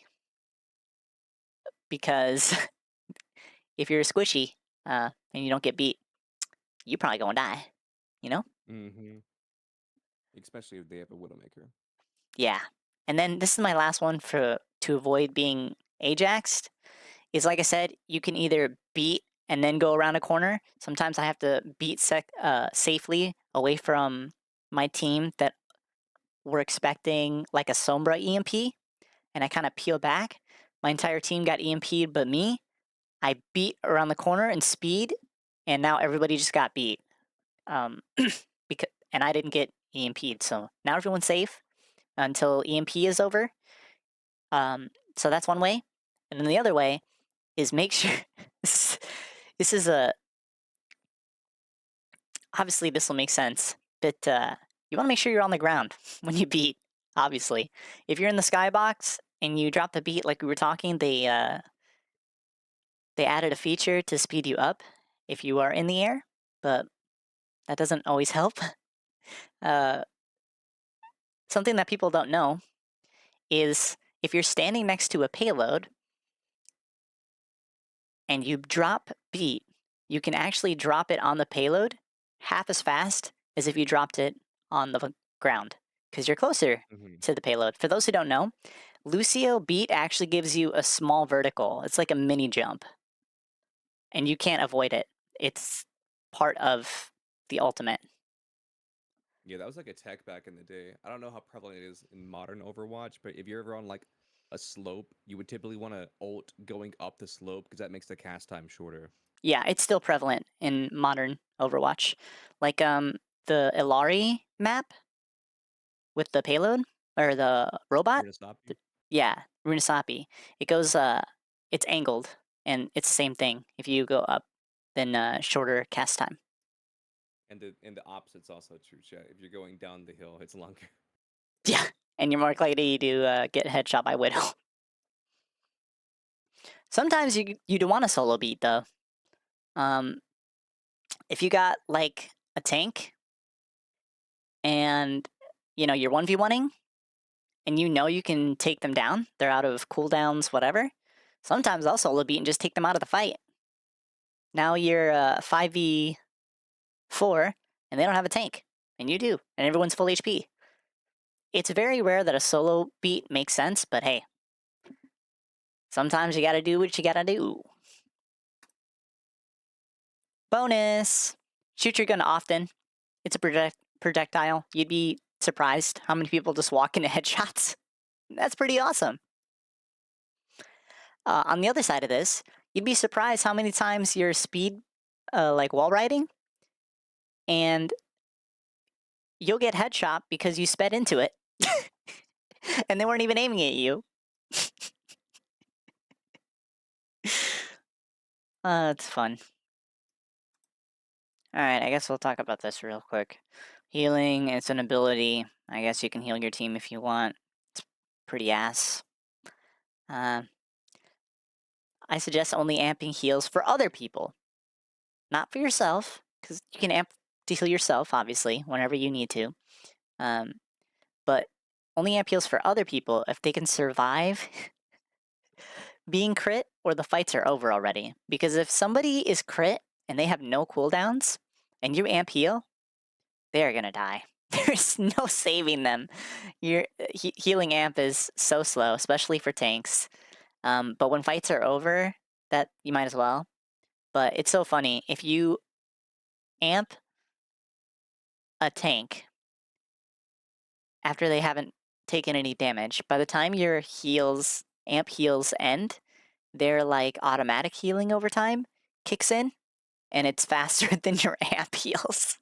Because if you're a squishy and you don't get beat, you're probably gonna die. You know? Mm-hmm. Especially if they have a Widowmaker. Yeah. And then this is my last one for to avoid being Ajaxed. Is like I said, you can either beat and then go around a corner. Sometimes I have to beat safely away from my team that were expecting like a Sombra EMP, and I kind of peel back. My entire team got EMP'd but me. I beat around the corner in speed, and now everybody just got beat. Because and I didn't get EMP'd, so now everyone's safe until EMP is over. So that's one way, and then the other way is make sure this is a obviously this will make sense, but you want to make sure you're on the ground when you beat. Obviously, if you're in the skybox and you drop the beat like we were talking, they added a feature to speed you up if you are in the air, but that doesn't always help. Uh, Something that people don't know is if you're standing next to a payload and you drop beat, you can actually drop it on the payload half as fast as if you dropped it on the ground because you're closer Mm-hmm. to the payload. For those who don't know, Lucio beat actually gives you a small vertical. It's like a mini jump, and you can't avoid it. It's part of the ultimate. Yeah, that was like a tech back in the day. I don't know how prevalent it is in modern Overwatch, but if you're ever on like a slope, you would typically want to ult going up the slope because that makes the cast time shorter. Yeah, it's still prevalent in modern Overwatch. Like the Ilari map with the payload or the robot. We're gonna stop you. Yeah, Runasapi. It goes it's angled and it's the same thing. If you go up, then shorter cast time. And the opposite's also true, chat. If you're going down the hill, it's longer. Yeah, and you're more likely to get headshot by Widow. Sometimes you do want a solo beat though. Um, if you got like a tank and you're 1v1ing and you can take them down, they're out of cooldowns, whatever. Sometimes I'll solo beat and just take them out of the fight. Now you're 5v4 and they don't have a tank, and you do, and everyone's full HP. It's very rare that a solo beat makes sense, but hey, sometimes you gotta do what you gotta do. Bonus! Shoot your gun often. It's a projectile. You'd be surprised how many people just walk into headshots. That's pretty awesome. On the other side of this, you'd be surprised how many times your speed, like wall riding, and you'll get headshot because you sped into it, and they weren't even aiming at you. It's fun. Alright, I guess we'll talk about this real quick. Healing, it's an ability. I guess you can heal your team if you want. It's pretty ass. Uh, I suggest only amping heals for other people, not for yourself, because you can amp to heal yourself, obviously, whenever you need to. Um, but only amp heals for other people if they can survive being crit or the fights are over already. Because if somebody is crit and they have no cooldowns and you amp heal, they're gonna die. There's no saving them. Your healing amp is so slow, especially for tanks. But when fights are over, that you might as well. But it's so funny if you amp a tank after they haven't taken any damage. By the time your amp heals end, their like automatic healing over time kicks in, and it's faster than your amp heals.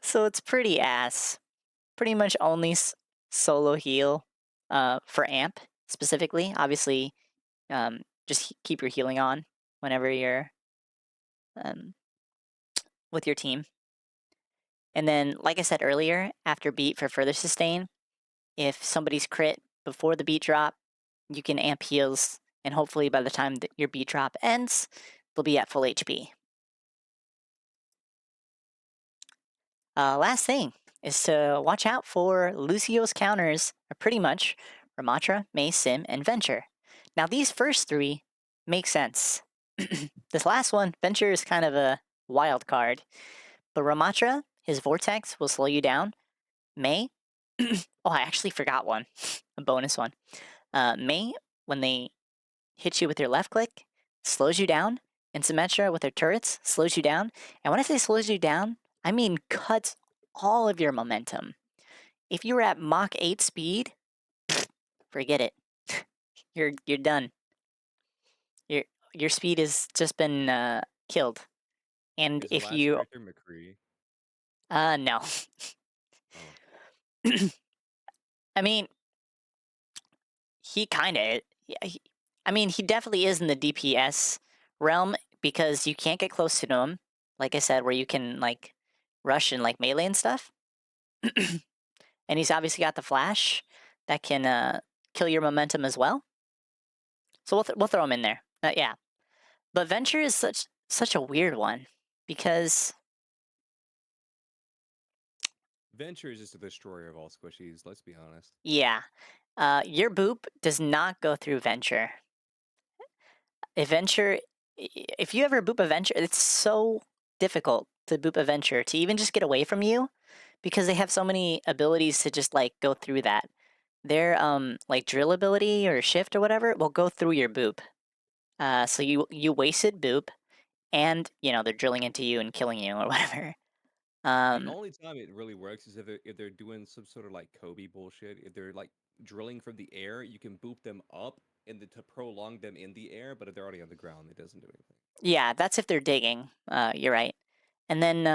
So it's pretty ass. Pretty much only solo heal for amp specifically. Obviously, just keep your healing on whenever you're um, with your team. And then, like I said earlier, after beat for further sustain, if somebody's crit before the beat drop, you can amp heals, and hopefully by the time that your beat drop ends, they'll be at full HP. Last thing is to watch out for Lucio's counters, are pretty much Ramatra, May, Sim, and Venture. Now, these first three make sense. This last one, Venture, is kind of a wild card. But Ramatra, his Vortex will slow you down. May, oh, I actually forgot one, a bonus one. May, when they hit you with your left click, slows you down. And Symmetra with their turrets slows you down. And when I say slows you down, I mean cuts all of your momentum. If you were at Mach 8 speed, forget it. You're done. Your your speed has just been killed. And Is the if last you character McCree? no. Oh, I mean, he kind of yeah, I mean, he definitely is in the DPS realm because you can't get close to him. Like I said, where you can like rush and like melee and stuff. And he's obviously got the flash that can kill your momentum as well. So we'll throw him in there. Yeah, but Venture is such a weird one because Venture is just a destroyer of all squishies. Let's be honest. yeah, your boop does not go through Venture. If you ever boop a Venture, it's so difficult to boop a Venture to even just get away from you because they have so many abilities to just like go through that. Their like drill ability or shift or whatever will go through your boop. So you wasted boop, and they're drilling into you and killing you or whatever. The Um, only time it really works is if they're doing some sort of like Kobe bullshit. If they're like drilling from the air, you can boop them up and to prolong them in the air. But if they're already on the ground, it doesn't do anything. yeah, that's if they're digging. You're right. And then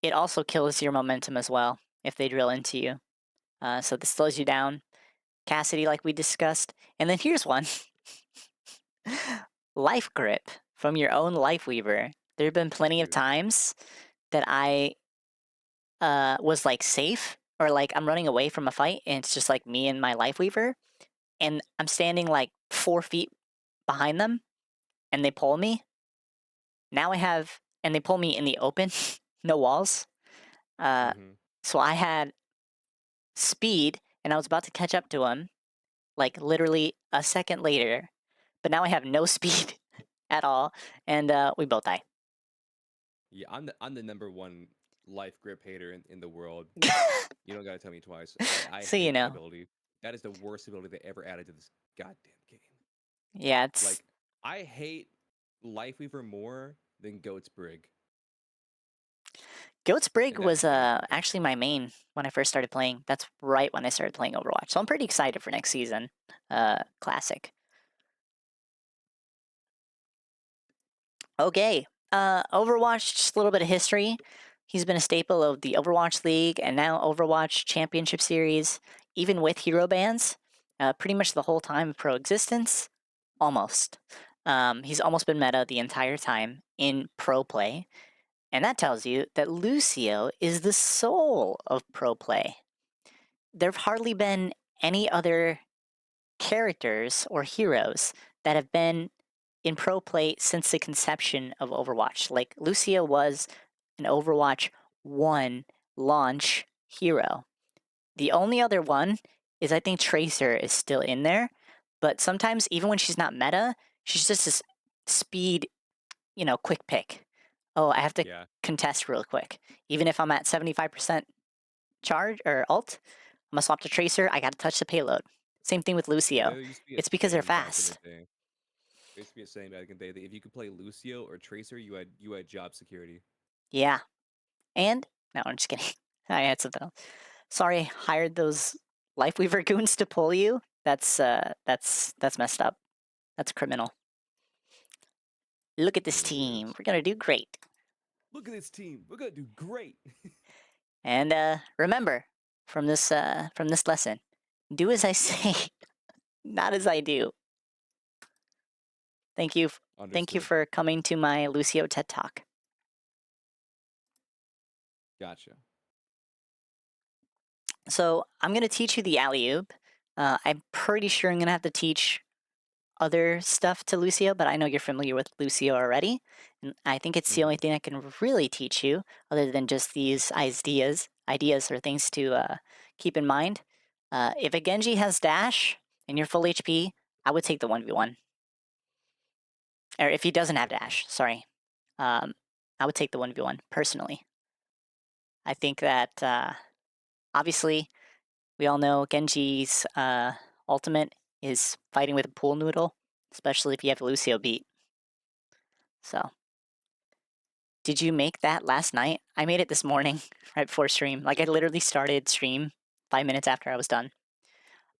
it also kills your momentum as well if they drill into you. So this slows you down. Cassidy, like we discussed. And then here's one. Life grip from your own Life Weaver. There have been plenty of Dude, times that I was like safe or like I'm running away from a fight and it's just like me and my Life Weaver and I'm standing like 4 feet behind them and they pull me. Now I have, and they pull me in the open, no walls. Uh, mm-hmm. so I had speed and I was about to catch up to him like literally a second later, but now I have no speed at all and we both die. Yeah, I'm the number one life grip hater in the world. You don't gotta tell me twice. I So you hate that know. ability. That is the worst ability they ever added to this goddamn game. Yeah, it's Like, I hate Lifeweaver more than Goat's Brig, Goat's Brig and that's was saying something. actually my main when I first started playing. That's right when I started playing Overwatch. So I'm pretty excited for next season. Classic. Okay. Overwatch, just a little bit of history. He's been a staple of the Overwatch League and now Overwatch Championship Series, even with hero bans, pretty much the whole time of pro existence. almost. He's almost been meta the entire time in pro play, and that tells you that Lucio is the soul of pro play. There have hardly been any other characters or heroes that have been in pro play since the conception of Overwatch. Like, Lucio was an Overwatch 1 launch hero. The only other one is, I think, Tracer is still in there, but sometimes even when she's not meta, she's just this speed, quick pick. Oh, I have to Yeah. contest real quick. Even if I'm at 75% charge or ult, I'm gonna swap to Tracer. I gotta touch the payload. Same thing with Yeah, Lucio. there used to be a It's because they're saying back in the fast. day. There used to be a saying back in the day that if you could play Lucio or Tracer, you had job security. Yeah. And no, I'm just kidding. I had something else. Sorry, I hired those Lifeweaver goons to pull you. That's messed up. That's criminal. Look at this It team. is. We're gonna do great. Look at this team. We're gonna do great. And remember from this lesson, do as I say, not as I do. Thank you. Thank you Understood. for coming to my Lucio TED Talk. Gotcha. So I'm going to teach you the alley-oop. I'm pretty sure I'm going to have to teach other stuff to Lucio, but I know you're familiar with Lucio already. And I think it's the only thing I can really teach you, other than just these ideas or things to keep in mind. If a Genji has dash and you're full HP, I would take the 1v1. Or if he doesn't have Okay. dash, sorry. I would take the 1v1 personally. I think that obviously we all know Genji's ultimate is fighting with a pool noodle, especially if you have Lucio beat. So, did you make that last night? I made it this morning, right before stream. Like, I literally started stream 5 minutes after I was done.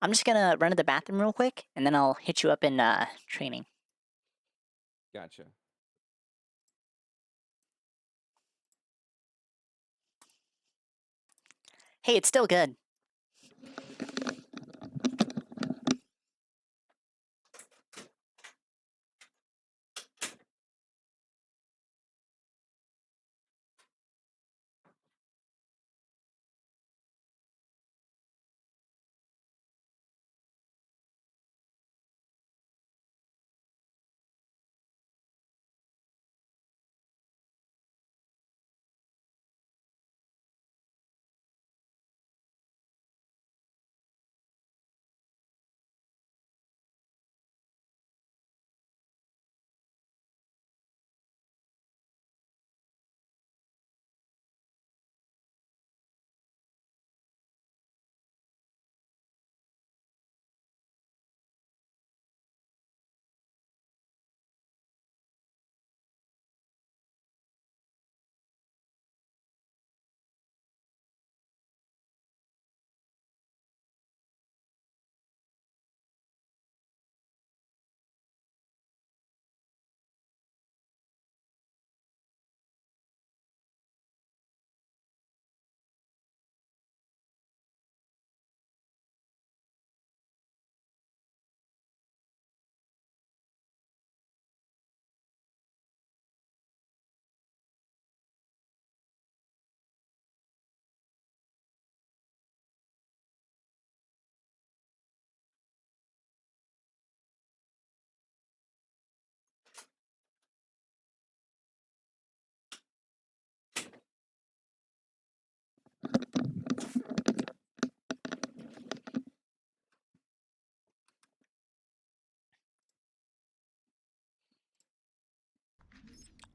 I'm just gonna run to the bathroom real quick, and then I'll hit you up in training. Gotcha. Hey, it's still good.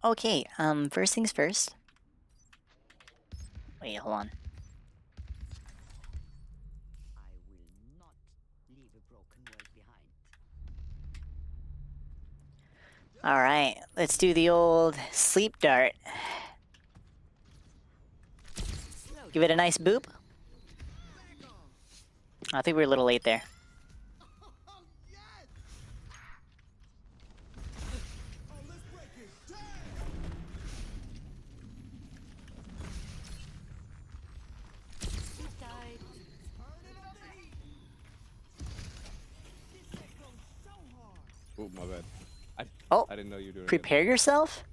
Okay, first things first. Wait, hold on. I will not leave a broken world behind. All right, let's do the old sleep dart. Give it a nice boop. I think we were a little late there. Sleep tight. Oh, my bad. Oh, I didn't know you were doing it. prepare yourself?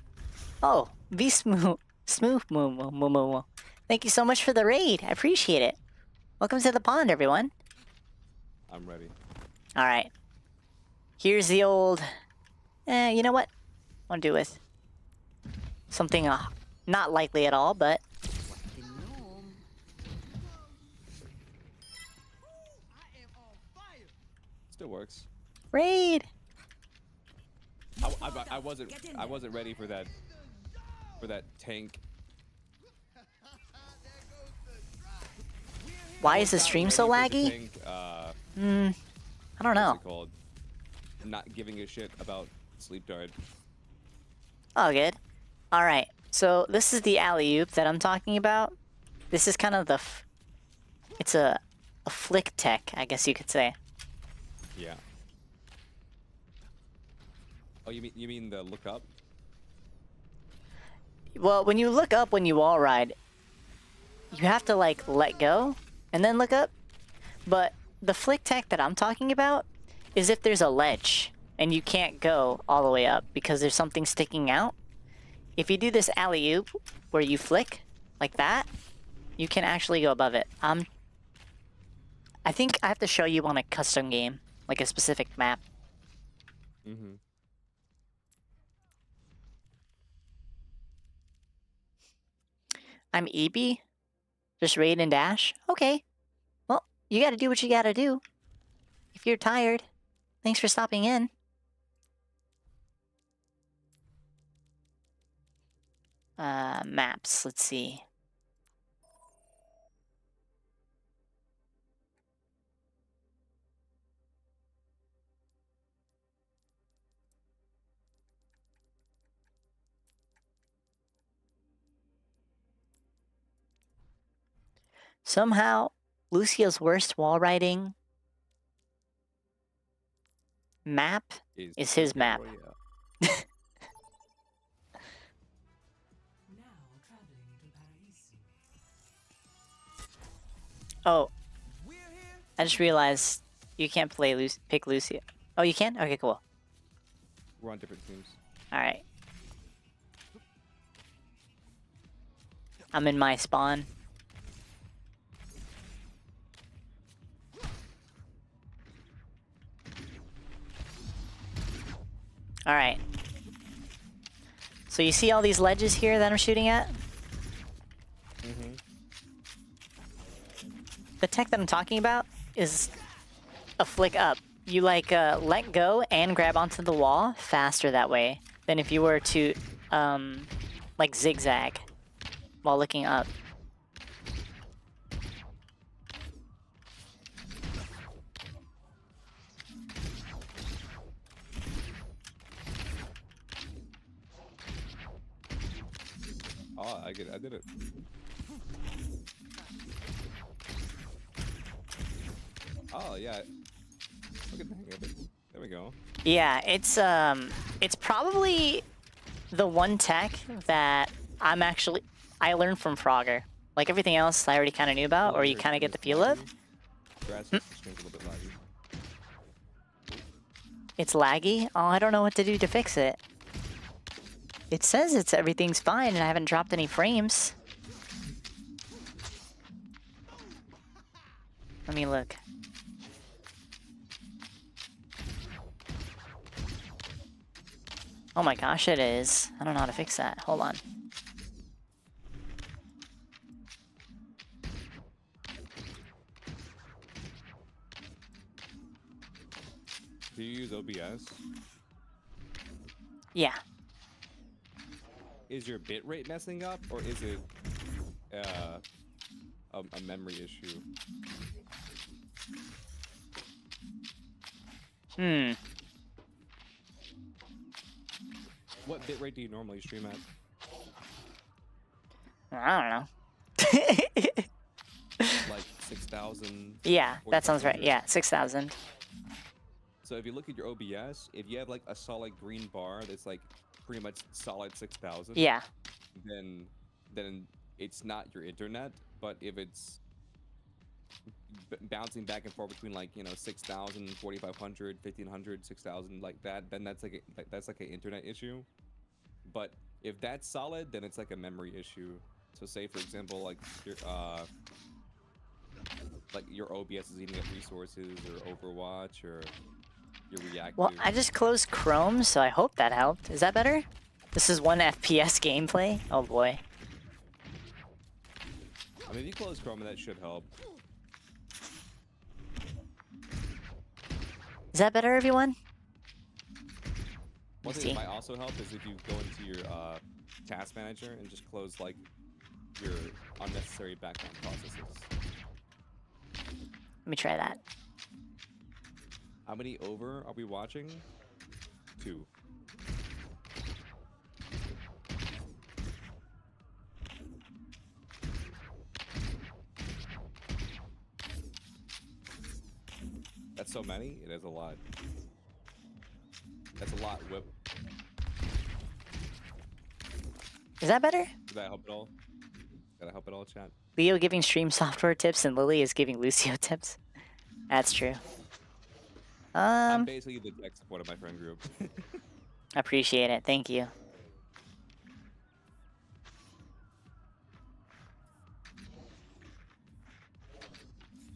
Oh, be smooth. Smooth. Thank you so much for the raid. I appreciate it. Welcome to the pond, everyone. I'm ready. All right. Here's the old... you know what? I want to do with something not likely at all, but... The gnome. Still works. Raid! I wasn't ready for that tank. Why is the Not stream so ready for the laggy? tank, I don't know. What's it called? Not giving a shit about sleep dart. Oh, good. All right. So this is the alley-oop that I'm talking about. This is kind of the... It's a flick tech, I guess you could say. Yeah. Oh, you mean the look up? Well, when you look up when you wall ride, you have to, like, let go and then look up. But the flick tech that I'm talking about is if there's a ledge and you can't go all the way up because there's something sticking out. If you do this alley-oop where you flick like that, you can actually go above it. I think I have to show you on a custom game, like a specific map. Mm-hmm. I'm EB? Just raid and dash? Okay. Well, you gotta do what you gotta do. If you're tired, thanks for stopping in. Maps, let's see. Somehow, Lucio's worst wall riding map is his Battle map. Royale. Oh, I just realized you can't play pick Lucio. Oh, you can? Okay, cool. We're on different teams. All right. I'm in my spawn. All right. So you see all these ledges here that I'm shooting at? Mm-hmm. The tech that I'm talking about is a flick up. You like let go and grab onto the wall faster that way than if you were to like zigzag while looking up. Oh, I did it. Oh yeah. Look at the hang of it. There we go. Yeah, it's probably the one tech that I learned from Frogger. Like everything else I already kind of knew about, Oh, or you your kind of stream get the is feel of. laggy. Grass stream's a little bit laggy. It's laggy. Oh, I don't know what to do to fix it. It says everything's fine and I haven't dropped any frames. Let me look. Oh my gosh, it is. I don't know how to fix that. Hold on. Do you use OBS? Yeah. Is your bitrate messing up, or is it a memory issue? What bitrate do you normally stream at? I don't know. Like 6,000? Yeah, that sounds right. 4,500? Yeah, 6,000. So if you look at your OBS, if you have like a solid green bar that's like pretty much solid 6,000, Yeah. then it's not your internet. But if it's bouncing back and forth between like 6,000, 4,500, 1,500, 6,000 like that, then that's like that's like an internet issue. But if that's solid, then it's like a memory issue. So say for example like your OBS is eating up resources, or Overwatch, or your reactive. Well, I just closed Chrome, so I hope that helped. Is that better? This is 1 FPS gameplay. Oh boy. I mean, if you close Chrome, that should help. Is that better, everyone? One Let's thing that see. might also help is if you go into your task manager and just close like your unnecessary background processes. Let me try that. How many over are we watching? 2. That's so many? It is a lot. That's a lot, Whip. Is that better? Did that help at all? Did that help at all, chat? Leo giving stream software tips and Lily is giving Lucio tips. That's true. I'm basically the tech support of my friend group. Appreciate it. Thank you.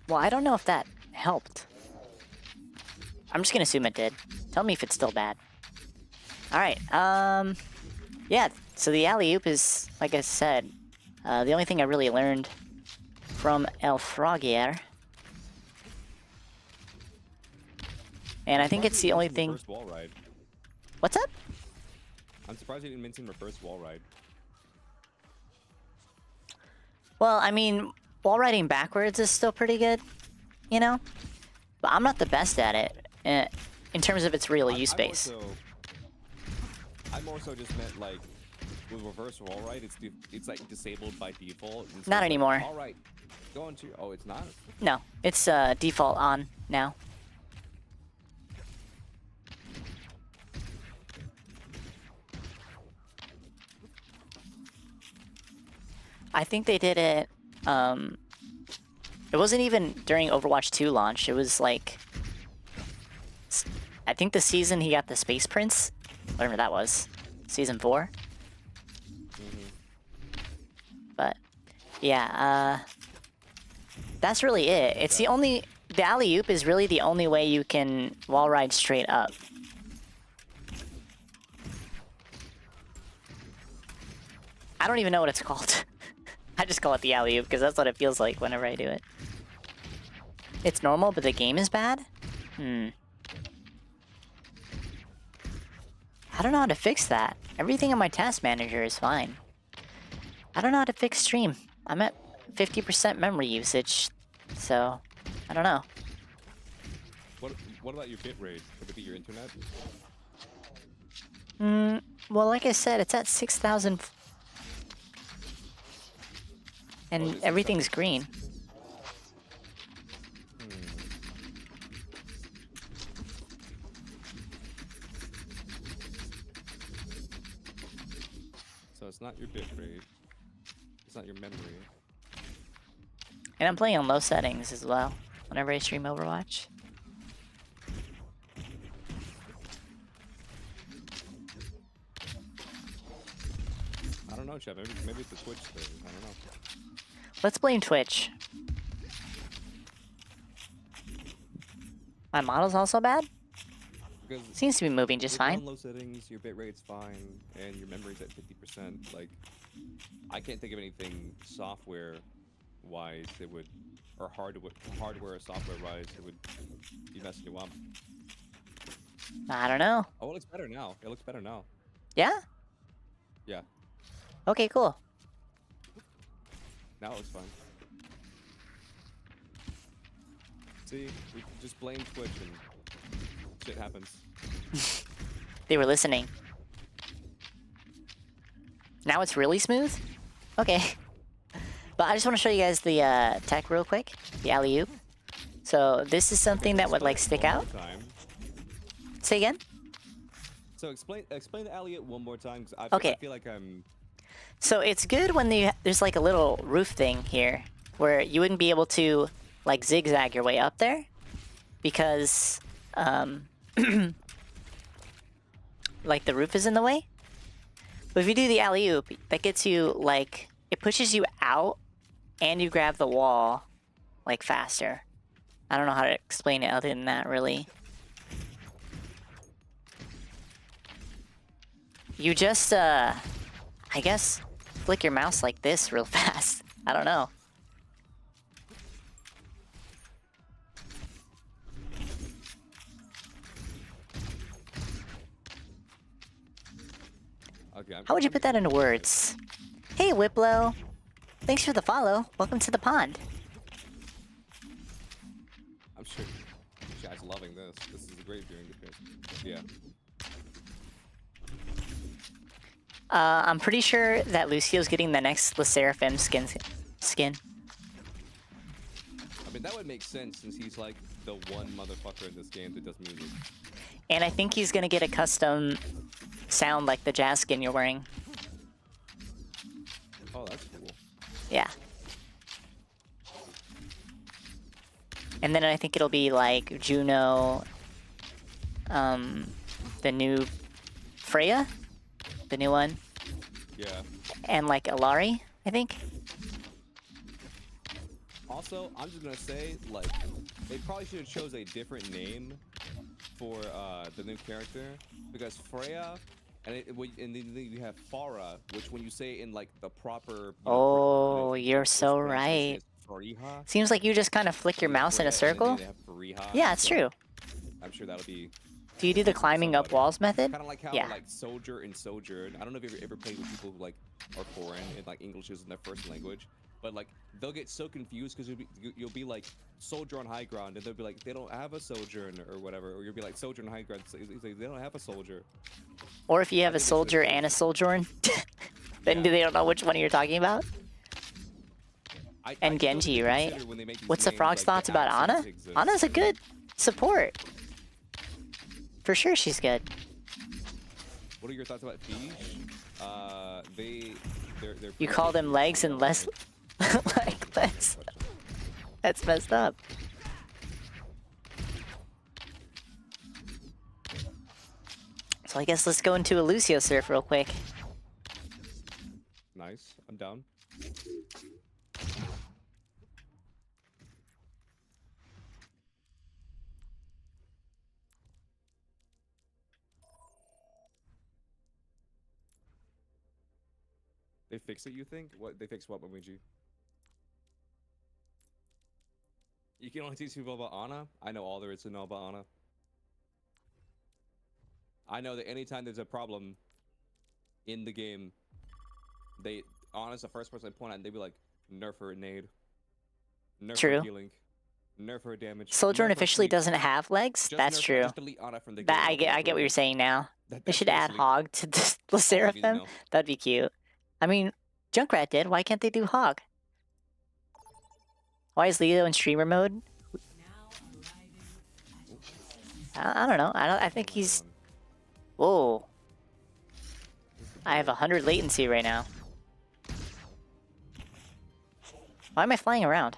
Well, I don't know if that helped. I'm just gonna assume it did. Tell me if it's still bad. Alright, yeah, so the alley-oop is, like I said, the only thing I really learned from El Frogier. And I think it's the only thing... Reverse wall ride. What's up? I'm surprised you didn't mention reverse wall ride. Well, I mean, wall riding backwards is still pretty good, you know? But I'm not the best at it in terms of its real use base. I more so just meant like with reverse wall ride, it's like disabled by default. And so Not it's anymore. Like, all right, go into. Oh, it's not. No, it's default on now. I think they did it. It wasn't even during Overwatch 2 launch. It was like, I think the season he got the Space Prince, whatever that was, season 4. But yeah, that's really it. It's the only, the alley-oop is really the only way you can wall ride straight up. I don't even know what it's called. I just call it the alley-oop because that's what it feels like whenever I do it. It's normal, but the game is bad? I don't know how to fix that. Everything on my task manager is fine. I don't know how to fix stream. I'm at 50% memory usage, so I don't know. What about your bitrate? Would it be your internet? Well, like I said, it's at 6,000. And everything's green. So it's not your bitrate. It's not your memory. And I'm playing on low settings as well whenever I stream Overwatch. I don't know, Chef. Maybe it's a Twitch thing. I don't know. Let's blame Twitch. My model's also bad? Because Seems to be moving just with fine. on low settings, your bitrate's fine, and your memory's at 50%. Like, I can't think of anything software-wise that would, or hardware or software-wise that would be messing you up. I don't know. Oh, it looks better now. It looks better now. Yeah? Yeah, Okay, cool. now it looks fine. See, we just blame Twitch and shit happens. They were listening. Now it's really smooth? Okay. But I just want to show you guys the tech real quick. The alley-oop. So this is something that would like stick One out. more time. Say again? So explain the alley-oop one more time, because Okay. I feel like I'm... So it's good when there's like a little roof thing here where you wouldn't be able to like zigzag your way up there because like the roof is in the way. But if you do the alley-oop, that gets you like, it pushes you out and you grab the wall like faster. I don't know how to explain it other than that, really. You just, I guess, flick your mouse like this real fast. I don't know. Okay, How would you put that into words? Hey, Whiplo. Thanks for the follow. Welcome to the pond. I'm sure chat's loving this. This is a great viewing experience. Yeah. I'm pretty sure that Lucio's getting the next Le Seraphim skin. I mean, that would make sense since he's like the one motherfucker in this game that does music. And I think he's gonna get a custom sound like the jazz skin you're wearing. Oh, that's cool. Yeah. And then I think it'll be like Juno, the new Freya, the new one, Yeah. and like Alari, I think. Also, I'm just gonna say, like, they probably should have chose a different name for the new character, because Freya, and then you have Farah, which when you say in like the proper. Oh, you're so right. Fariha. Seems like you just kind of flick your mouse in a circle. Yeah, it's true. I'm sure that'll be. Do you do the climbing up walls method? Kind of like how like soldier and sojourn. I don't know if you've ever played with people who like are foreign and like English isn't their first language, but like they'll get so confused because you'll be like soldier on high ground and they'll be like they don't have a sojourn or whatever, or you'll be like soldier on high ground. So they don't have a soldier. Or if you have a soldier and a sojourn, then they don't know which one you're talking about. And Genji, right? What's the frog's thoughts about Ana? Ana's a good support. For sure, she's good. What are your thoughts about Peach? They're You call them legs and less like legs. That's messed up. So I guess let's go into a Lucio surf real quick. Nice, I'm down. They fix it, you think? What they fix what, Momiji? You can only teach people about Ana? I know all there is to know about Ana. I know that anytime there's a problem in the game, Ana's the first person I point at and they'd be like, nerf her nade. Nerf her healing. Nerf her damage. Sojourn officially doesn't have legs? That's true. Just delete Ana from the game. I get what you're saying now. They should add Hog to the Seraphim. That'd be cute. I mean, Junkrat did. Why can't they do Hog? Why is Leo in streamer mode? I don't know. I think he's... Whoa. I have 100 latency right now. Why am I flying around?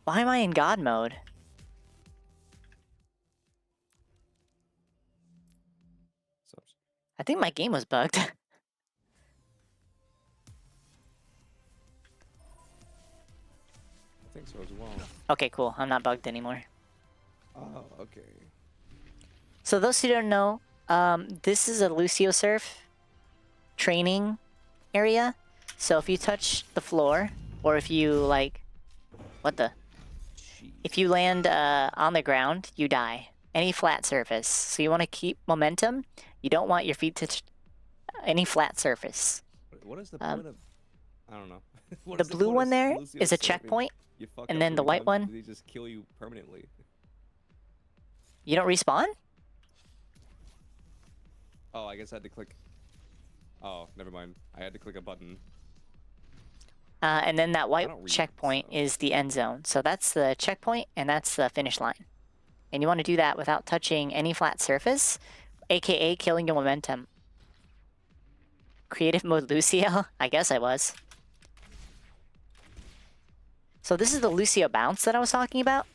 Why am I in God mode? I think my game was bugged. I think so as well. Okay, cool. I'm not bugged anymore. Oh, okay. So those who don't know, this is a Lucio surf training area. So if you touch the floor, or if you like, what the? If you land on the ground, you die. Any flat surface. So you want to keep momentum. You don't want your feet to touch any flat surface. What is the point of? I don't know. The blue one there is a checkpoint, and then the white one. They just kill you permanently. You don't respawn? Oh, I guess I had to click. Oh, never mind. I had to click a button. And then that white checkpoint is the end zone. So that's the checkpoint, and that's the finish line. And you want to do that without touching any flat surface, aka killing your momentum. Creative mode Lucio? I guess I was. So this is the Lucio bounce that I was talking about.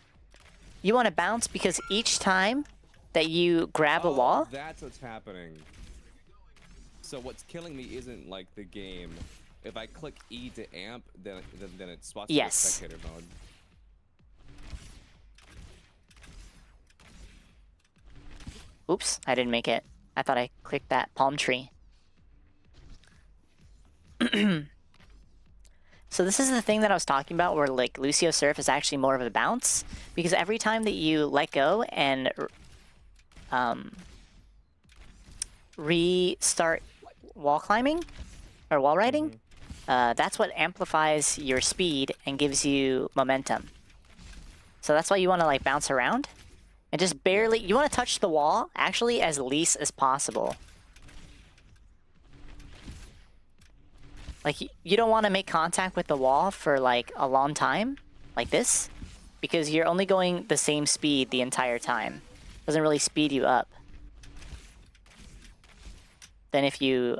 You want to bounce because each time that you grab a wall... that's what's happening. So what's killing me isn't like the game. If I click E to amp, then it swaps to the Yes. spectator mode. Oops, I didn't make it. I thought I clicked that palm tree. So this is the thing that I was talking about where like Lucio Surf is actually more of a bounce because every time that you let go and restart wall climbing or wall riding, that's what amplifies your speed and gives you momentum. So that's why you want to like bounce around and just barely, you want to touch the wall actually as least as possible. Like, you don't want to make contact with the wall for, like, a long time, like this, because you're only going the same speed the entire time. Doesn't really speed you up. Than if you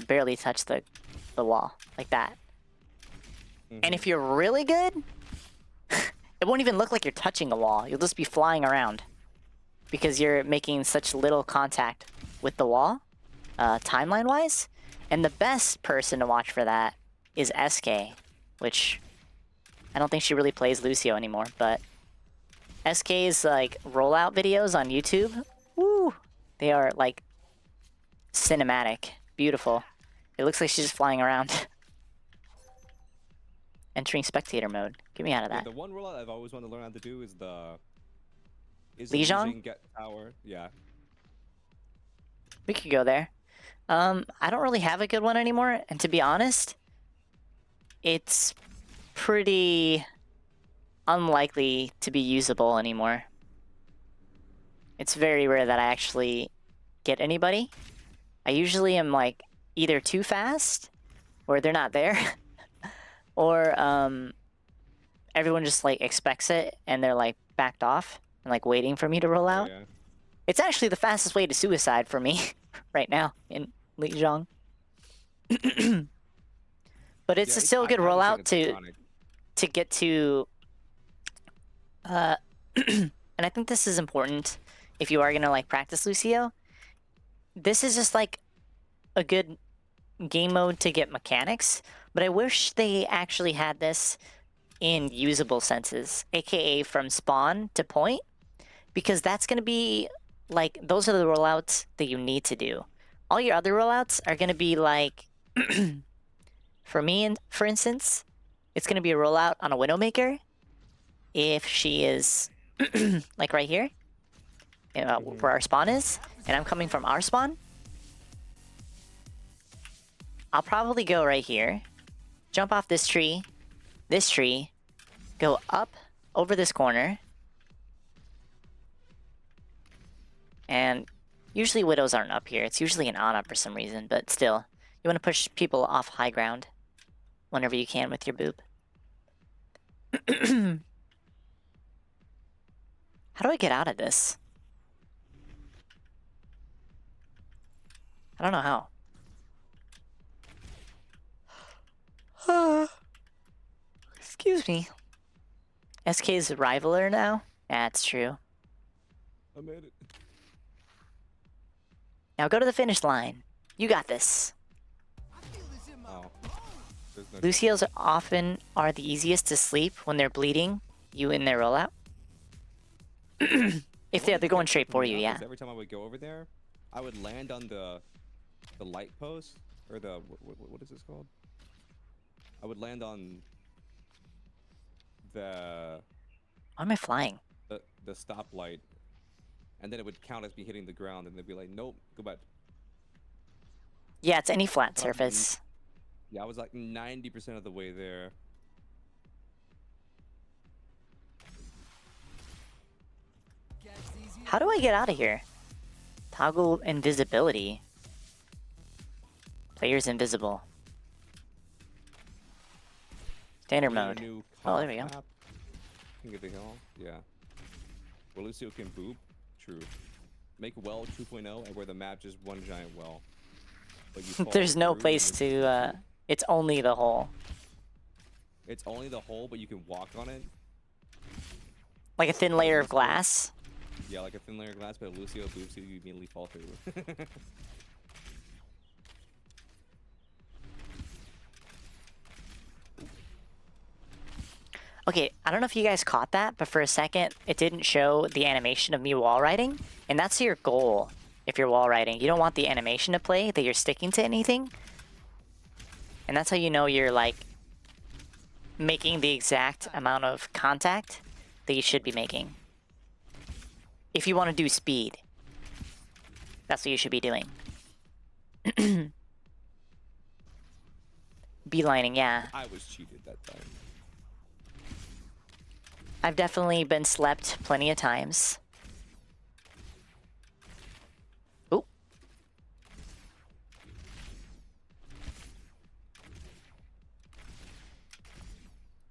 barely touch the wall, like that. And if you're really good, it won't even look like you're touching a wall. You'll just be flying around. Because you're making such little contact with the wall, timeline-wise. And the best person to watch for that is SK, which I don't think she really plays Lucio anymore, but SK's like rollout videos on YouTube, woo, they are like cinematic, beautiful. It looks like she's just flying around. Entering spectator mode. Get me out of that. The one rollout I've always wanted to learn how to do is the Lijiang? Get power. Yeah. We could go there. I don't really have a good one anymore, and to be honest, it's pretty unlikely to be usable anymore. It's very rare that I actually get anybody. I usually am like either too fast, or they're not there, or everyone just like expects it and they're like backed off and like waiting for me to roll out. Yeah. It's actually the fastest way to suicide for me right now in Lijiang. But it's still a good rollout to get to and I think this is important if you are gonna like practice Lucio. This is just like a good game mode to get mechanics, but I wish they actually had this in usable senses, aka from spawn to point, because that's gonna be like, those are the rollouts that you need to do. All your other rollouts are gonna be like, for me, and for instance, it's gonna be a rollout on a Widowmaker if she is like right here, where our spawn is, and I'm coming from our spawn. I'll probably go right here, jump off this tree, go up over this corner, and usually Widows aren't up here. It's usually an on-up for some reason, but still, you want to push people off high ground whenever you can with your boop. How do I get out of this? I don't know how. Excuse me. SK's rivaler now? That's true. I made it. Now go to the finish line. You got this. Oh. No Lucio's often are the easiest to sleep when they're bleeding you in their rollout. If they're going straight for you, yeah. Every time I would go over there, I would land on the light post, or the what is this called? I would land on the Why am I flying? the stoplight, and then it would count as me hitting the ground, and they'd be like, "Nope, go back." Yeah, it's any flat surface. Yeah, I was like 90% of the way there. How do I get out of here? Toggle invisibility. Player's invisible. Standard mode. Oh, there we go. Can get the hell? Yeah. Where Lucio can boop? True. Make well 2.0 and where the map just one giant well. but you fall There's no through place and to. It's only the hole. it's only the hole, but you can walk on it. Like a thin layer of glass. Yeah, like a thin layer of glass, but Lucio boops you, you immediately fall through. Okay, I don't know if you guys caught that, but for a second, it didn't show the animation of me wall riding, and that's your goal if you're wall riding. You don't want the animation to play that you're sticking to anything, and that's how you know you're like making the exact amount of contact that you should be making. If you want to do speed, that's what you should be doing. Beelining, yeah. I was cheated that time. I've definitely been slept plenty of times. Ooh.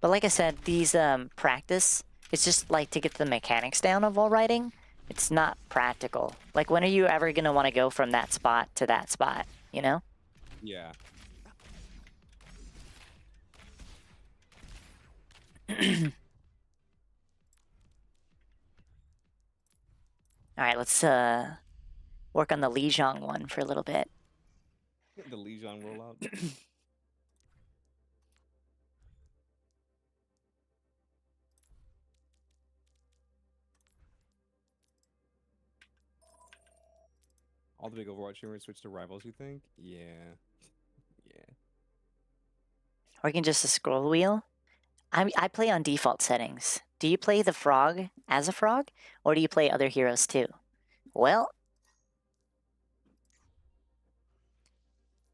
But like I said, these practice, it's just like to get the mechanics down of wall riding. It's not practical. Like, when are you ever going to want to go from that spot to that spot, you know? Yeah. Alright, let's work on the Lijiang one for a little bit. The Lijiang rollout. All the big Overwatch streamers switch to rivals, you think? Yeah. Yeah. Or you can just a scroll wheel. I play on default settings. Do you play the frog as a frog? Or do you play other heroes too? Well,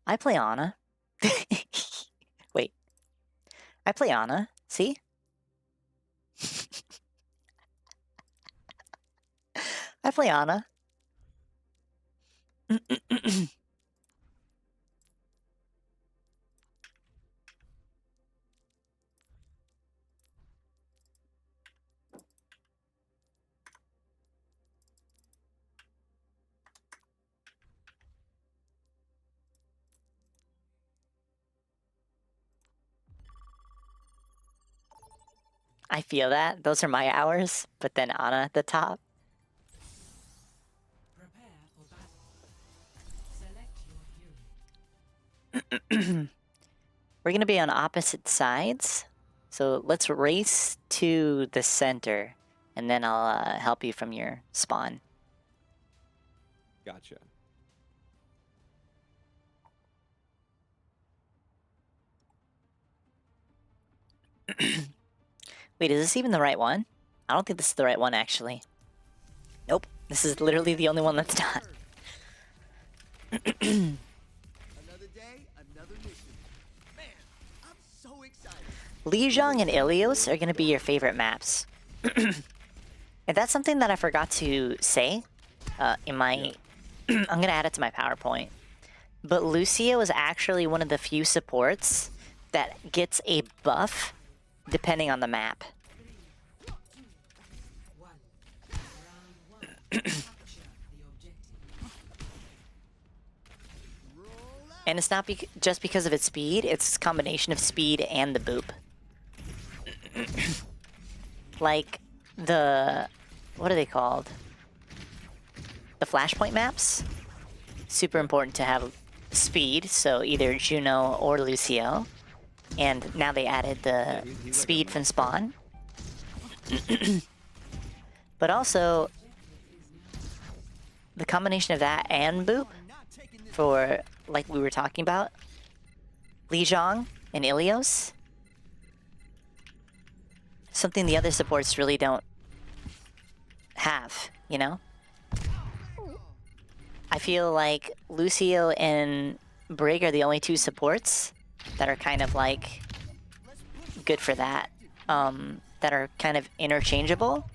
I play Ana. Wait. I play Ana. See? I play Ana. I feel that. Those are my hours. But then Ana at the top. Prepare for battle. Select your hero. We're going to be on opposite sides. So let's race to the center. And then I'll help you from your spawn. Gotcha. Wait, is this even the right one? I don't think this is the right one, actually. Nope. This is literally the only one that's not. Another day, another mission. Man, I'm so excited. Lijiang and Ilios are going to be your favorite maps. And that's something that I forgot to say in my... I'm going to add it to my PowerPoint. But Lucio is actually one of the few supports that gets a buff depending on the map. One. Round one. Capture the objective. And it's not just because of its speed, it's a combination of speed and the boop. Like the... what are they called? The flashpoint maps? Super important to have speed, so either Juno or Lucio. And now they added the he's speed from spawn. But also, the combination of that and boop for, like we were talking about, Lijiang and Ilios. Something the other supports really don't have, you know? I feel like Lucio and Brig are the only two supports that are kind of like good for that, that are kind of interchangeable.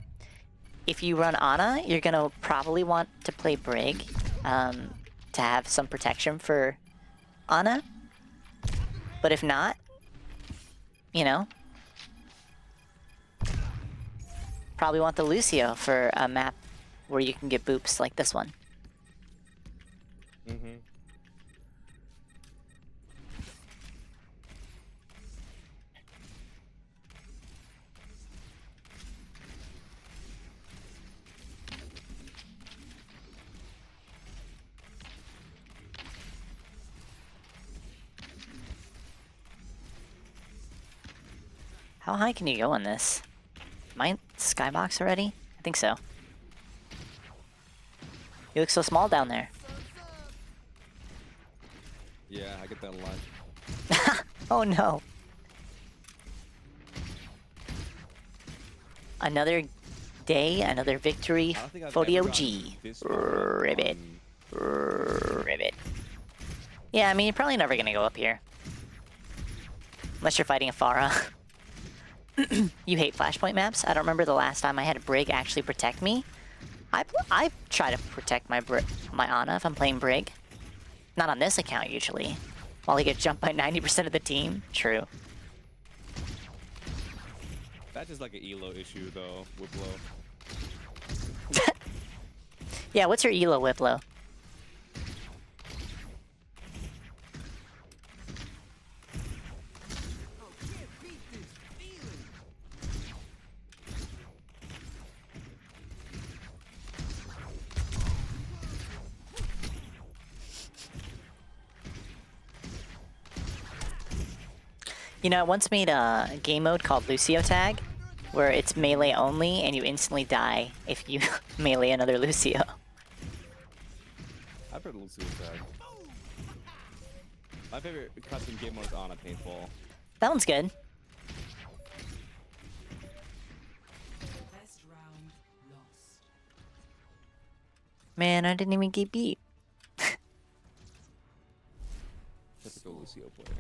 If you run Ana, you're gonna probably want to play Brig to have some protection for Ana. But if not, you know, probably want the Lucio for a map where you can get boops like this one. Mm-hmm. How high can you go on this? Am I in skybox already? I think so. You look so small down there. Yeah, I get that a lot. Oh no. Another day, another victory I don't think I've for the ever OG. gotten this far up Ribbit. on- Ribbit. Yeah, I mean, you're probably never gonna go up here. Unless you're fighting a Pharah. You hate flashpoint maps? I don't remember the last time I had a Brig actually protect me. I try to protect my Ana if I'm playing Brig. Not on this account, usually. While he gets jumped by 90% of the team. True. That's just like an elo issue though, Whiplo. Yeah, what's your elo, Whiplo? Oh, can't beat this feeling. You know, I once made a game mode called Lucio Tag, where it's melee only, and you instantly die if you melee another Lucio. I've heard Lucio tag. My favorite custom game mode is on a paintball. That one's good. Best round lost. Man, I didn't even get beat. Typical Lucio player.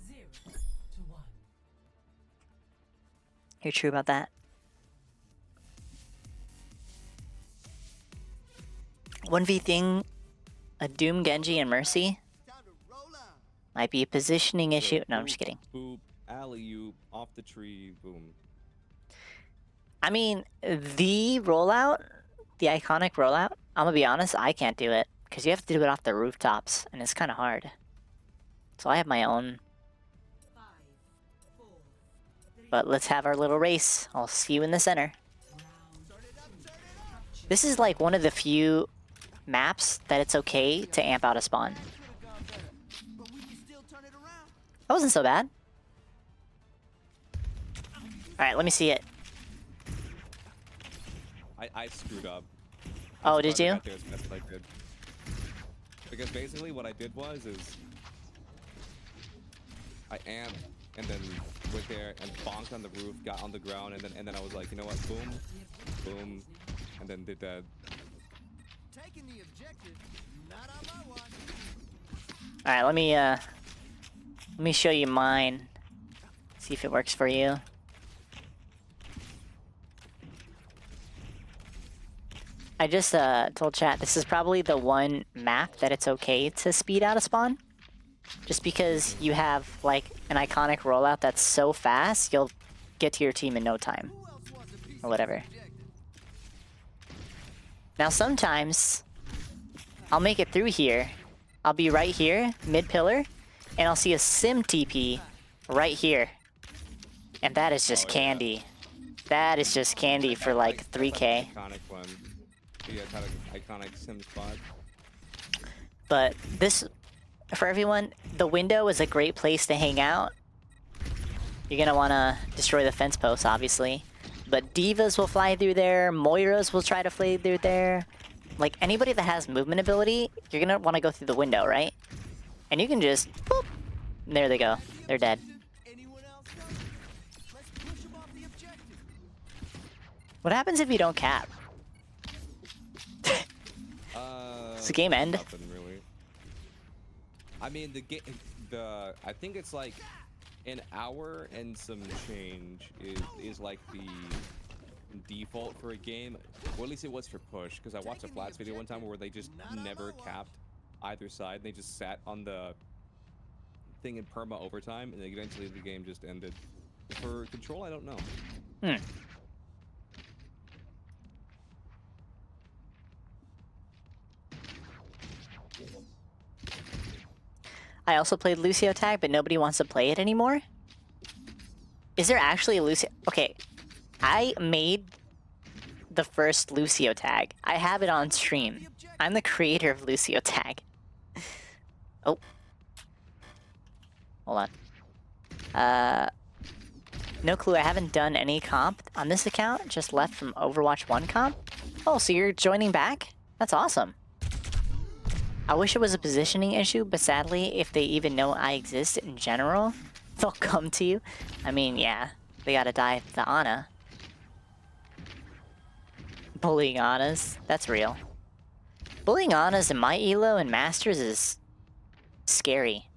0-1. You're true about that. 1v thing, a Doom, Genji, and Mercy Time to roll out. might be a positioning issue. So No, I'm just kidding. Boop, alley-oop, off the tree, boom. I mean, the rollout, the iconic rollout, I'm gonna be honest, I can't do it. Because you have to do it off the rooftops, and it's kind of hard. So I have my own. 5, 4, 3, But let's have our little race. I'll see you in the center. round Turn it up, turn it up. This is like one of the few maps that it's okay to amp out a spawn. That could've gone better, but we can still turn it around. That wasn't so bad. Alright, let me see it. I screwed up. Oh, I'm did surprised I you? got there as best as I could. Because basically what I did was I amped and then went there and bonked on the roof, got on the ground, and then I was like, you know what, boom, boom, and then did that. Taking the objective, not on my watch. Alright, let me show you mine. See if it works for you. I just told chat this is probably the one map that it's okay to speed out a spawn. Just because you have like an iconic rollout that's so fast, you'll get to your team in no time. Who else wants a piece Or of whatever. this objective? Now sometimes I'll make it through here. I'll be right here, mid pillar, and I'll see a sim TP right here. And that is just Oh, yeah. candy. That is just candy for like 3K. Iconic one. Yeah, iconic sim spot. But this, for everyone, the window is a great place to hang out. You're gonna wanna destroy the fence posts, obviously. But divas will fly through there, Moiras will try to fly through there. Like, anybody that has movement ability, you're gonna wanna go through the window, right? And you can just, boop, and there they go. They're dead. Anyone else know? Let's push them off the objective. What happens if you don't cap? Does the game end? Nothing really. I mean, I think it's like an hour and some change is like the default for a game, or at least it was for push. Because I watched a Flats video one time where they just never capped either side. They just sat on the thing in perma overtime, and then eventually the game just ended. For control, I don't know. Hmm. I also played Lucio Tag, but nobody wants to play it anymore. Is there actually a Lucio? Okay, I made the first Lucio Tag. I have it on stream. I'm the creator of Lucio Tag. Oh. Hold on. No clue. I haven't done any comp on this account. Just left from Overwatch 1 comp. Oh, so you're joining back? That's awesome. I wish it was a positioning issue, but sadly, if they even know I exist in general, they'll come to you. I mean, yeah, they gotta die the Ana. Bullying Anas, that's real. Bullying Anas in my elo and Masters is scary.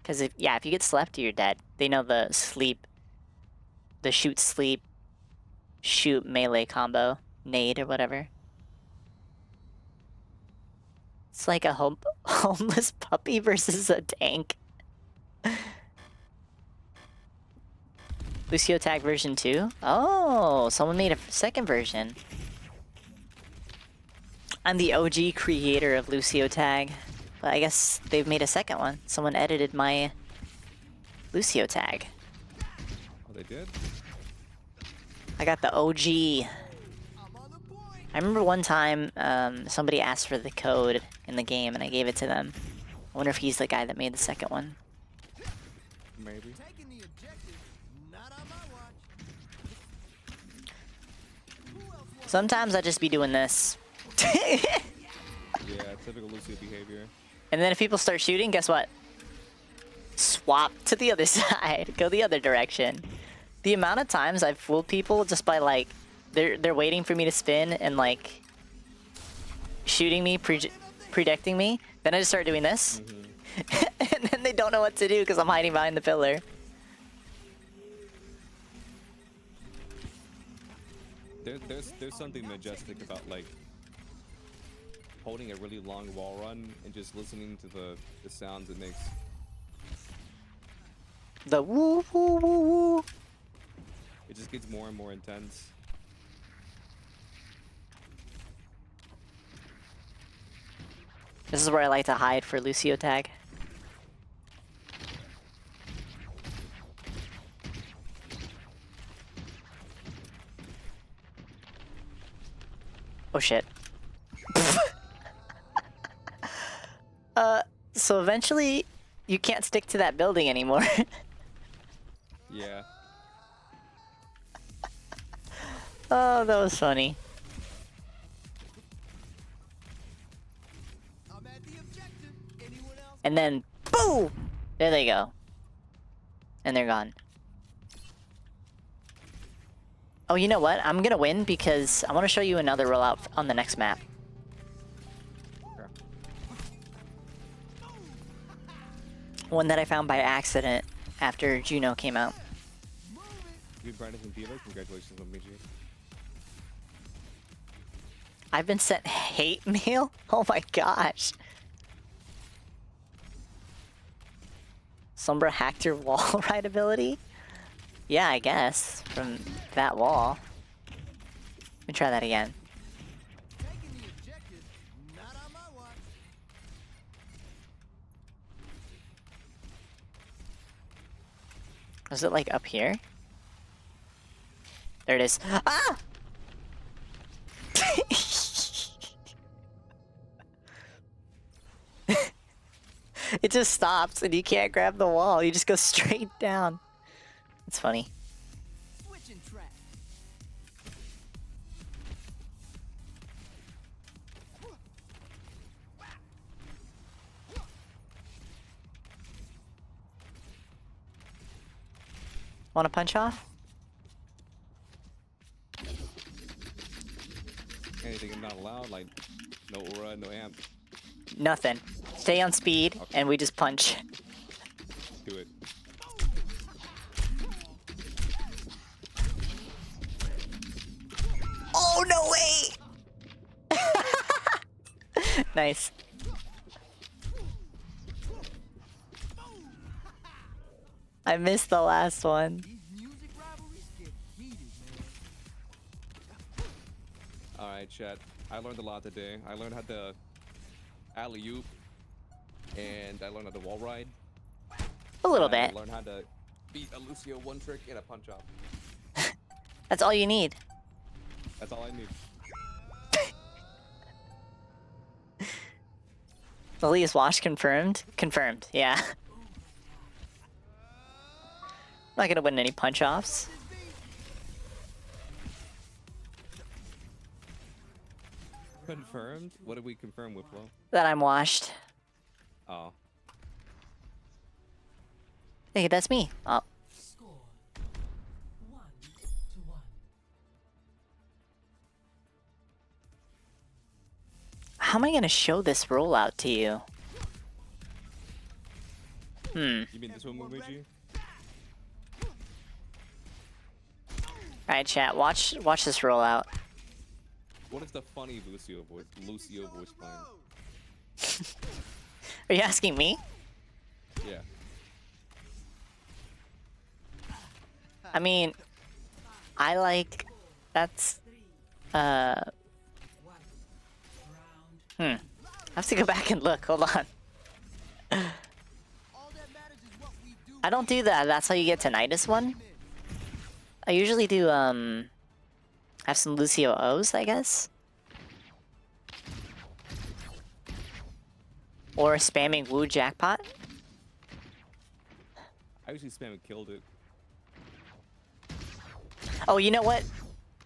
Because if you get slept, you're dead. They know the shoot sleep, shoot melee combo, nade or whatever. It's like a homeless puppy versus a tank. Lucio tag version 2? Oh, someone made a second version. I'm the OG creator of Lucio tag, but I guess they've made a second one. Someone edited my Lucio tag. Oh, they did? I got the OG. I'm on the point. I remember one time somebody asked for the code in the game and I gave it to them. I wonder if he's the guy that made the second one. Maybe. Taking the objective. Not on my watch. Who else wants Sometimes I just be doing this. Yeah, typical Lucio behavior. And then if people start shooting, guess what? Swap to the other side. Go the other direction. The amount of times I've fooled people just by like they're waiting for me to spin and like shooting me, predicting me. Then I just start doing this. And then they don't know what to do because I'm hiding behind the pillar. There's something majestic about like holding a really long wall run and just listening to the sounds it makes. The woo woo woo woo. It just gets more and more intense. This is where I like to hide for Lucio tag. Oh shit. So eventually you can't stick to that building anymore. Yeah. Oh, that was funny. I'm at the objective. Anyone else? And then, boom! There they go. And they're gone. Oh, you know what? I'm gonna win because I want to show you another rollout on the next map. Sure. One that I found by accident after Juno came out. Good brightness and dealer. Congratulations on BG. I've been sent hate mail? Oh my gosh. Sombra hacked your wall ride ability? Yeah, I guess. From that wall. Let me try that again. Taking the objective. Not on my watch. Was it like up here? There it is. Ah! It just stops and you can't grab the wall. You just go straight down. It's funny. Switching track. Want to punch off? Anything I'm not allowed, like no aura, no amp. Nothing. Stay on speed and we just punch. Do it. Oh, no way! Nice. I missed the last one. These music rivalries get heated, man. Alright, chat. I learned a lot today. I learned how to alley-oop, and I learned how to wall ride. A little and I bit. learned how to beat a Lucio one trick and a punch off. That's all you need. That's all I need. Elias Wash confirmed? Confirmed, yeah. Not gonna win any punch-offs. This Confirmed? What did we confirm with Flo? That I'm washed. Oh. Hey, that's me. Oh. Score 1-1. How am I gonna show this rollout to you? You mean this one, Muji? Alright, chat. Watch this rollout. What is the funny Lucio voice playing? Are you asking me? Yeah. I mean, I like. That's. I have to go back and look. Hold on. All that matters is what we do. I don't do that. That's how you get tinnitus one. I usually do have some Lucio O's, I guess. Or spamming Woo Jackpot. I usually spam and killed it. Oh, you know what?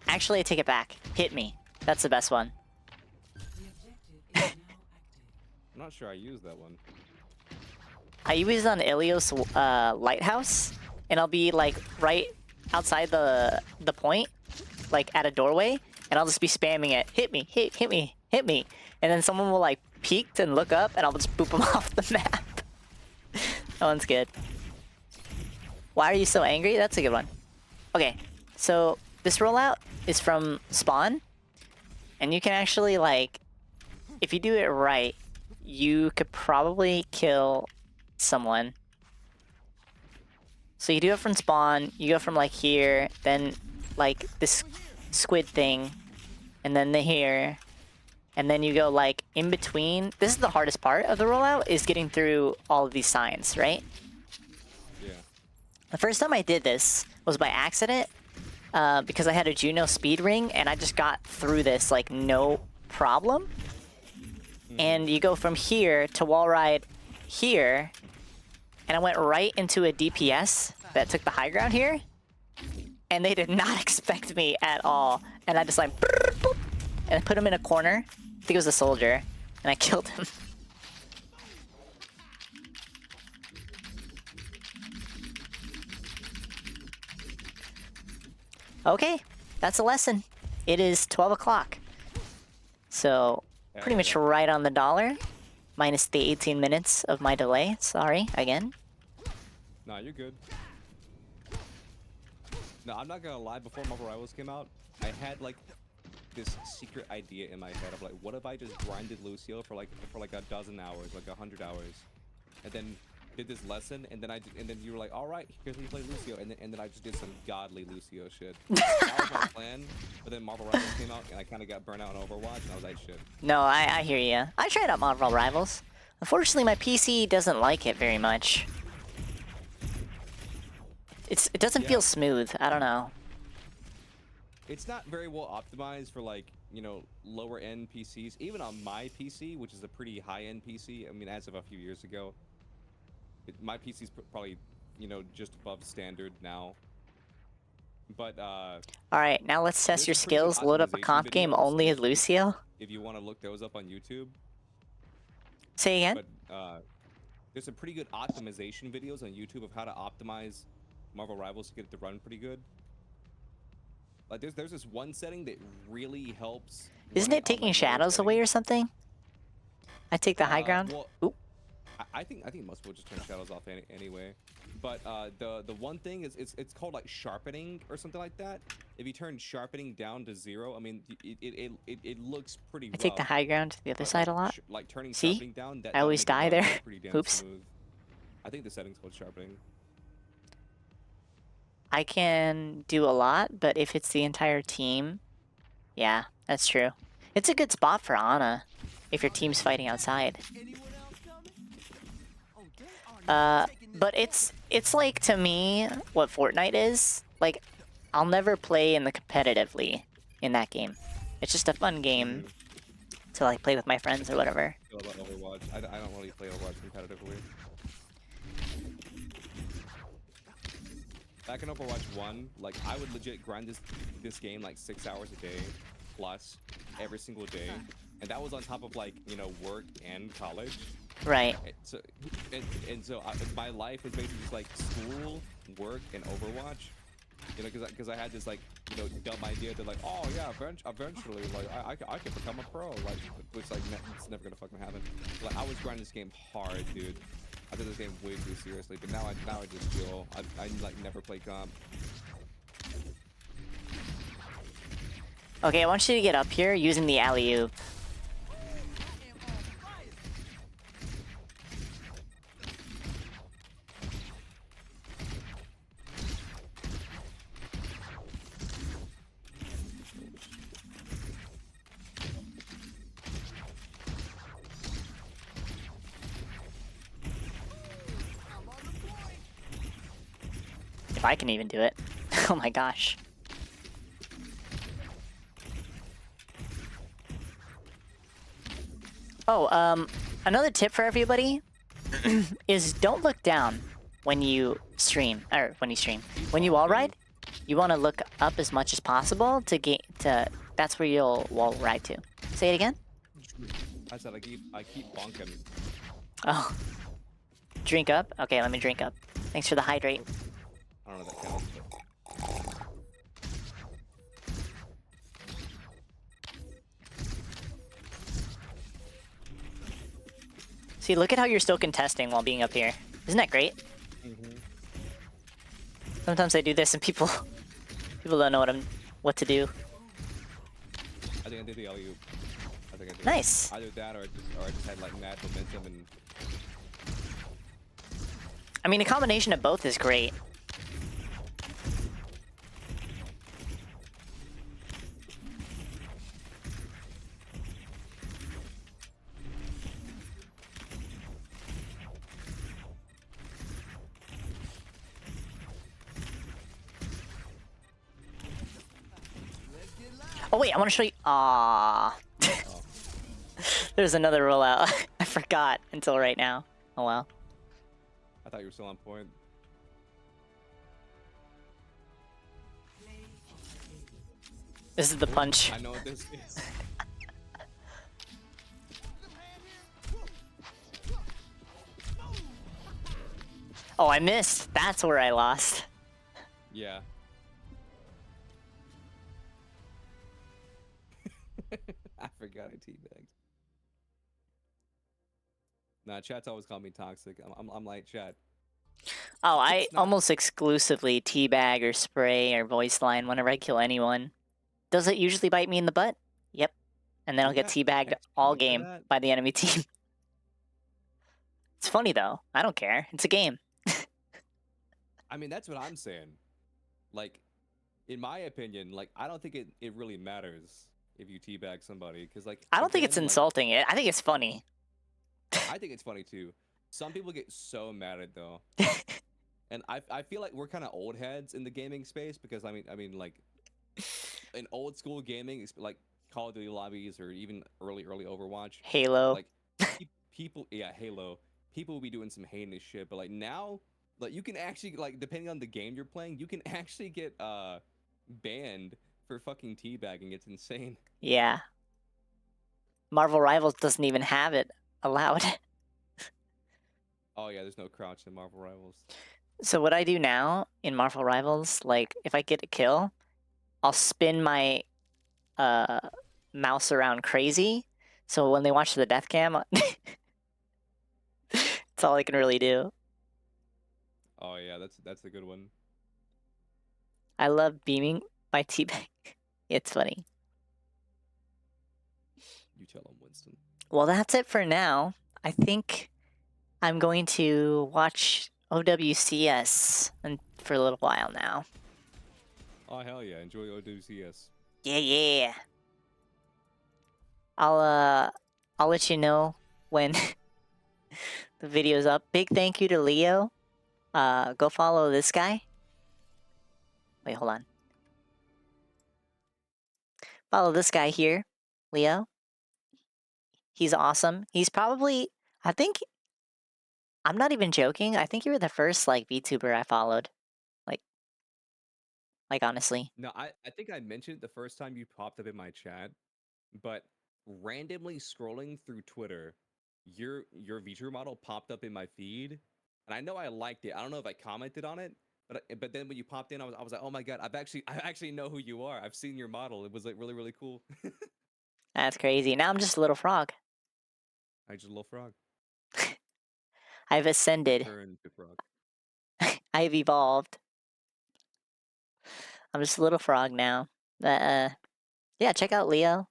Actually, I take it back. Hit me. That's the best one. The objective is now active. I'm not sure I used that one. I use it on Ilios Lighthouse, and I'll be like right outside the point, like at a doorway, and I'll just be spamming it. Hit me, hit me, hit me, and then someone will like peek and look up, and I'll just boop them off the map. That one's good. Why are you so angry? That's a good one. Okay, so this rollout is from Spawn, and you can actually like, if you do it right, you could probably kill someone. So you do it from Spawn, you go from like here, then like this squid thing, and then the here, and then you go like in between. This is the hardest part of the rollout, is getting through all of these signs, right? Yeah. The first time I did this was by accident, because I had a Juno speed ring, and I just got through this like no problem. And you go from here to wall ride here, and I went right into a DPS that took the high ground here, and they did not expect me at all. And I just like, boop, and I put him in a corner. I think it was a soldier, and I killed him. Okay, that's a lesson. It is 12 o'clock. So, pretty much right on the dollar. Minus the 18 minutes of my delay. Sorry, again. Nah, you're good. No, I'm not gonna lie, before Marvel Rivals came out, I had like this secret idea in my head of like, what if I just grinded Lucio for like a dozen hours, like 100 hours, and then did this lesson, and then then you were like, all right, here's how you play Lucio, and then I just did some godly Lucio shit. That was my plan, but then Marvel Rivals came out, and I kind of got burnt out on Overwatch, and I was like, shit. No, I hear you. I tried out Marvel Rivals. Unfortunately, my PC doesn't like it very much. It doesn't feel smooth. I don't know. It's not very well optimized for like, you know, lower end PCs. Even on my PC, which is a pretty high end PC, I mean, as of a few years ago, my PC's probably, you know, just above standard now. But All right, now let's test your there's some pretty good skills. Load up a optimization comp game videos only as Lucio. if you want to look those up on YouTube. Say again. But there's some pretty good optimization videos on YouTube of how to optimize Marvel Rivals to get it to run pretty good. Like there's this one setting that really helps. Isn't run it on, taking like, lower shadows away or settings. something? I take the high ground. Well, Oop. I think most people just turn shadows off anyway. But the one thing is it's called like sharpening or something like that. If you turn sharpening down to 0, I mean it looks pretty I rough. take the high ground to the other but, side a like, lot. like turning See? sharpening down. I always die there. Pretty damn Oops. smooth. I think the setting's called sharpening. I can do a lot, but if it's the entire team, yeah, that's true. It's a good spot for Ana if your team's fighting outside. Anyone else coming? Oh, they are not taking this But it's like, to me, what Fortnite is. Like, I'll never play in the competitively in that game. It's just a fun game to like play with my friends or whatever. I feel about Overwatch. I don't really play Overwatch competitively. Back in Overwatch 1, like I would legit grind this game like 6 hours a day. plus every single day, and that was on top of like work and college. Right. So my life was basically just like school, work, and Overwatch. Because I had this like dumb idea that like, oh yeah, eventually like I could become a pro, like, which like it's never gonna fucking happen. Like I was grinding this game hard, dude. I took this game way too seriously, but now I just chill. I like never play comp. Okay, I want you to get up here using the alley-oop. If I can even do it. Oh my gosh. Oh, another tip for everybody is don't look down when you stream, or when you wall ride. You want to look up as much as possible that's where you'll wall ride to. Say it again. I said I keep bonking. Oh, drink up. Okay, let me drink up. Thanks for the hydrate. I don't know if that counts, but See, look at how you're still contesting while being up here. Isn't that great? Sometimes I do this and people don't know what to do. I think I did the alley-oop. I think I did. Nice. Either that or I just had like mad momentum and. I mean, a combination of both is great. Oh wait, I want to show you. Ah, there's another rollout. I forgot until right now. Oh well. I thought you were still on point. This is the punch. I know what this is. Oh, I missed. That's where I lost. Yeah. I forgot I teabagged. Nah, chat's always called me toxic. I'm like, chat. Oh, I It's not- almost exclusively teabag or spray or voice line whenever I kill anyone. Does it usually bite me in the butt? Yep. And then I'll get Yeah, teabagged XP all for game that. by the enemy team. It's funny though. I don't care. It's a game. I mean, that's what I'm saying. Like, in my opinion, like I don't think it really matters if you teabag somebody, because like I don't think it's again, like, insulting. I think it's funny. I think it's funny too. Some people get so mad at it though, and I feel like we're kind of old heads in the gaming space, because I mean like in old school gaming, it's like Call of Duty lobbies or even early Overwatch, Halo. like people, yeah, Halo, people will be doing some heinous shit, but like now, like you can actually, like, depending on the game you're playing, you can actually get banned for fucking teabagging. It's insane. Yeah. Marvel Rivals doesn't even have it allowed. Oh yeah, there's no crouch in Marvel Rivals. So what I do now in Marvel Rivals, like if I get a kill, I'll spin my mouse around crazy. So when they watch the death cam, that's all I can really do. Oh yeah, that's a good one. I love beaming my teabag. It's funny. You tell him, Winston. Well, that's it for now. I think I'm going to watch OWCS for a little while now. Oh hell yeah, enjoy OWCS. Yeah. I'll let you know when the video's up. Big thank you to Leo. Go follow this guy. Wait, hold on. Follow this guy here, Leo. He's awesome. He's probably, I think, I'm not even joking. I think you were the first like VTuber I followed. Like, Like honestly. No, I think I mentioned it the first time you popped up in my chat, but randomly scrolling through Twitter, your VTuber model popped up in my feed, and I know I liked it. I don't know if I commented on it, but then when you popped in, I was like, oh my god, I actually know who you are. I've seen your model. It was like really cool. That's crazy. Now I'm just a little frog. I just a little frog. I've ascended. Return to frog. I've evolved. I'm just a little frog now. Yeah, check out Leo.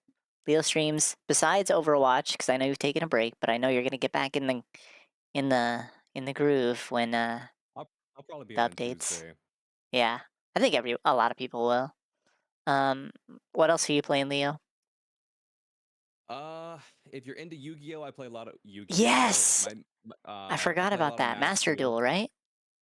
Leo streams besides Overwatch because I know you've taken a break, but I know you're gonna get back in the groove when I'll probably be the on updates. Tuesday. Yeah, I think a lot of people will. What else are you playing, Leo? If you're into Yu-Gi-Oh, I play a lot of Yu-Gi-Oh. Yes, I I forgot play a about lot of that Master Duel, right?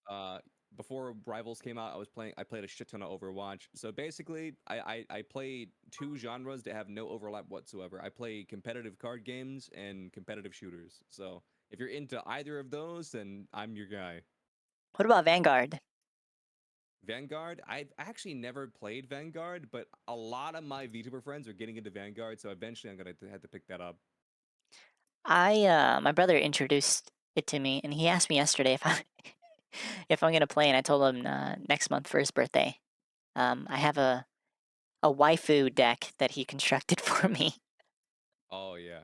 uh Before Rivals came out, I played a shit ton of Overwatch. So basically, I play two genres that have no overlap whatsoever. I play competitive card games and competitive shooters. So if you're into either of those, then I'm your guy. What about Vanguard? Vanguard, I've actually never played Vanguard, but a lot of my VTuber friends are getting into Vanguard, so eventually I'm gonna have to pick that up. My brother introduced it to me, and he asked me yesterday if I if I'm gonna play, and I told him next month for his birthday. I have a waifu deck that he constructed for me. Oh yeah.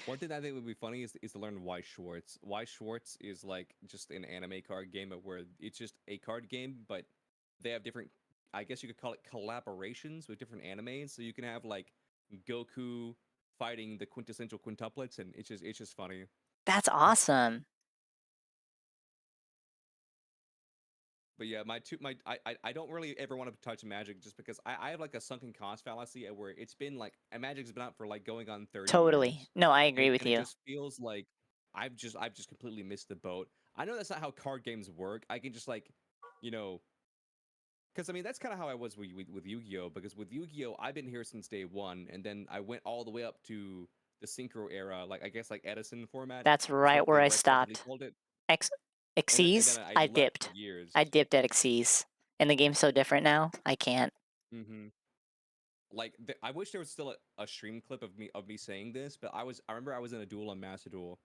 One thing I think would be funny is to learn Why Schwartz. Why Schwartz is like just an anime card game where it's just a card game, but they have different, I guess you could call it collaborations with different animes. So you can have like Goku fighting the quintessential quintuplets, and it's just funny. That's awesome. But yeah, I don't really ever want to touch Magic just because I have like a sunken cost fallacy where it's been like Magic's been out for like going on 30 Totally. years. No, I agree with And it you. just feels like I've just completely missed the boat. I know that's not how card games work. I can just like, you know, because I mean that's kind of how I was with Yu-Gi-Oh. Because with Yu-Gi-Oh, I've been here since day one, and then I went all the way up to the Synchro era, like I guess like Edison format That's is right what where they I technically stopped. called it. And then Xyz, I I left for dipped. years. I dipped at Xyz. And the game's so different now. I can't. Mm-hmm. Like I wish there was still a stream clip of me saying this, but I remember I was in a duel on Master Duel.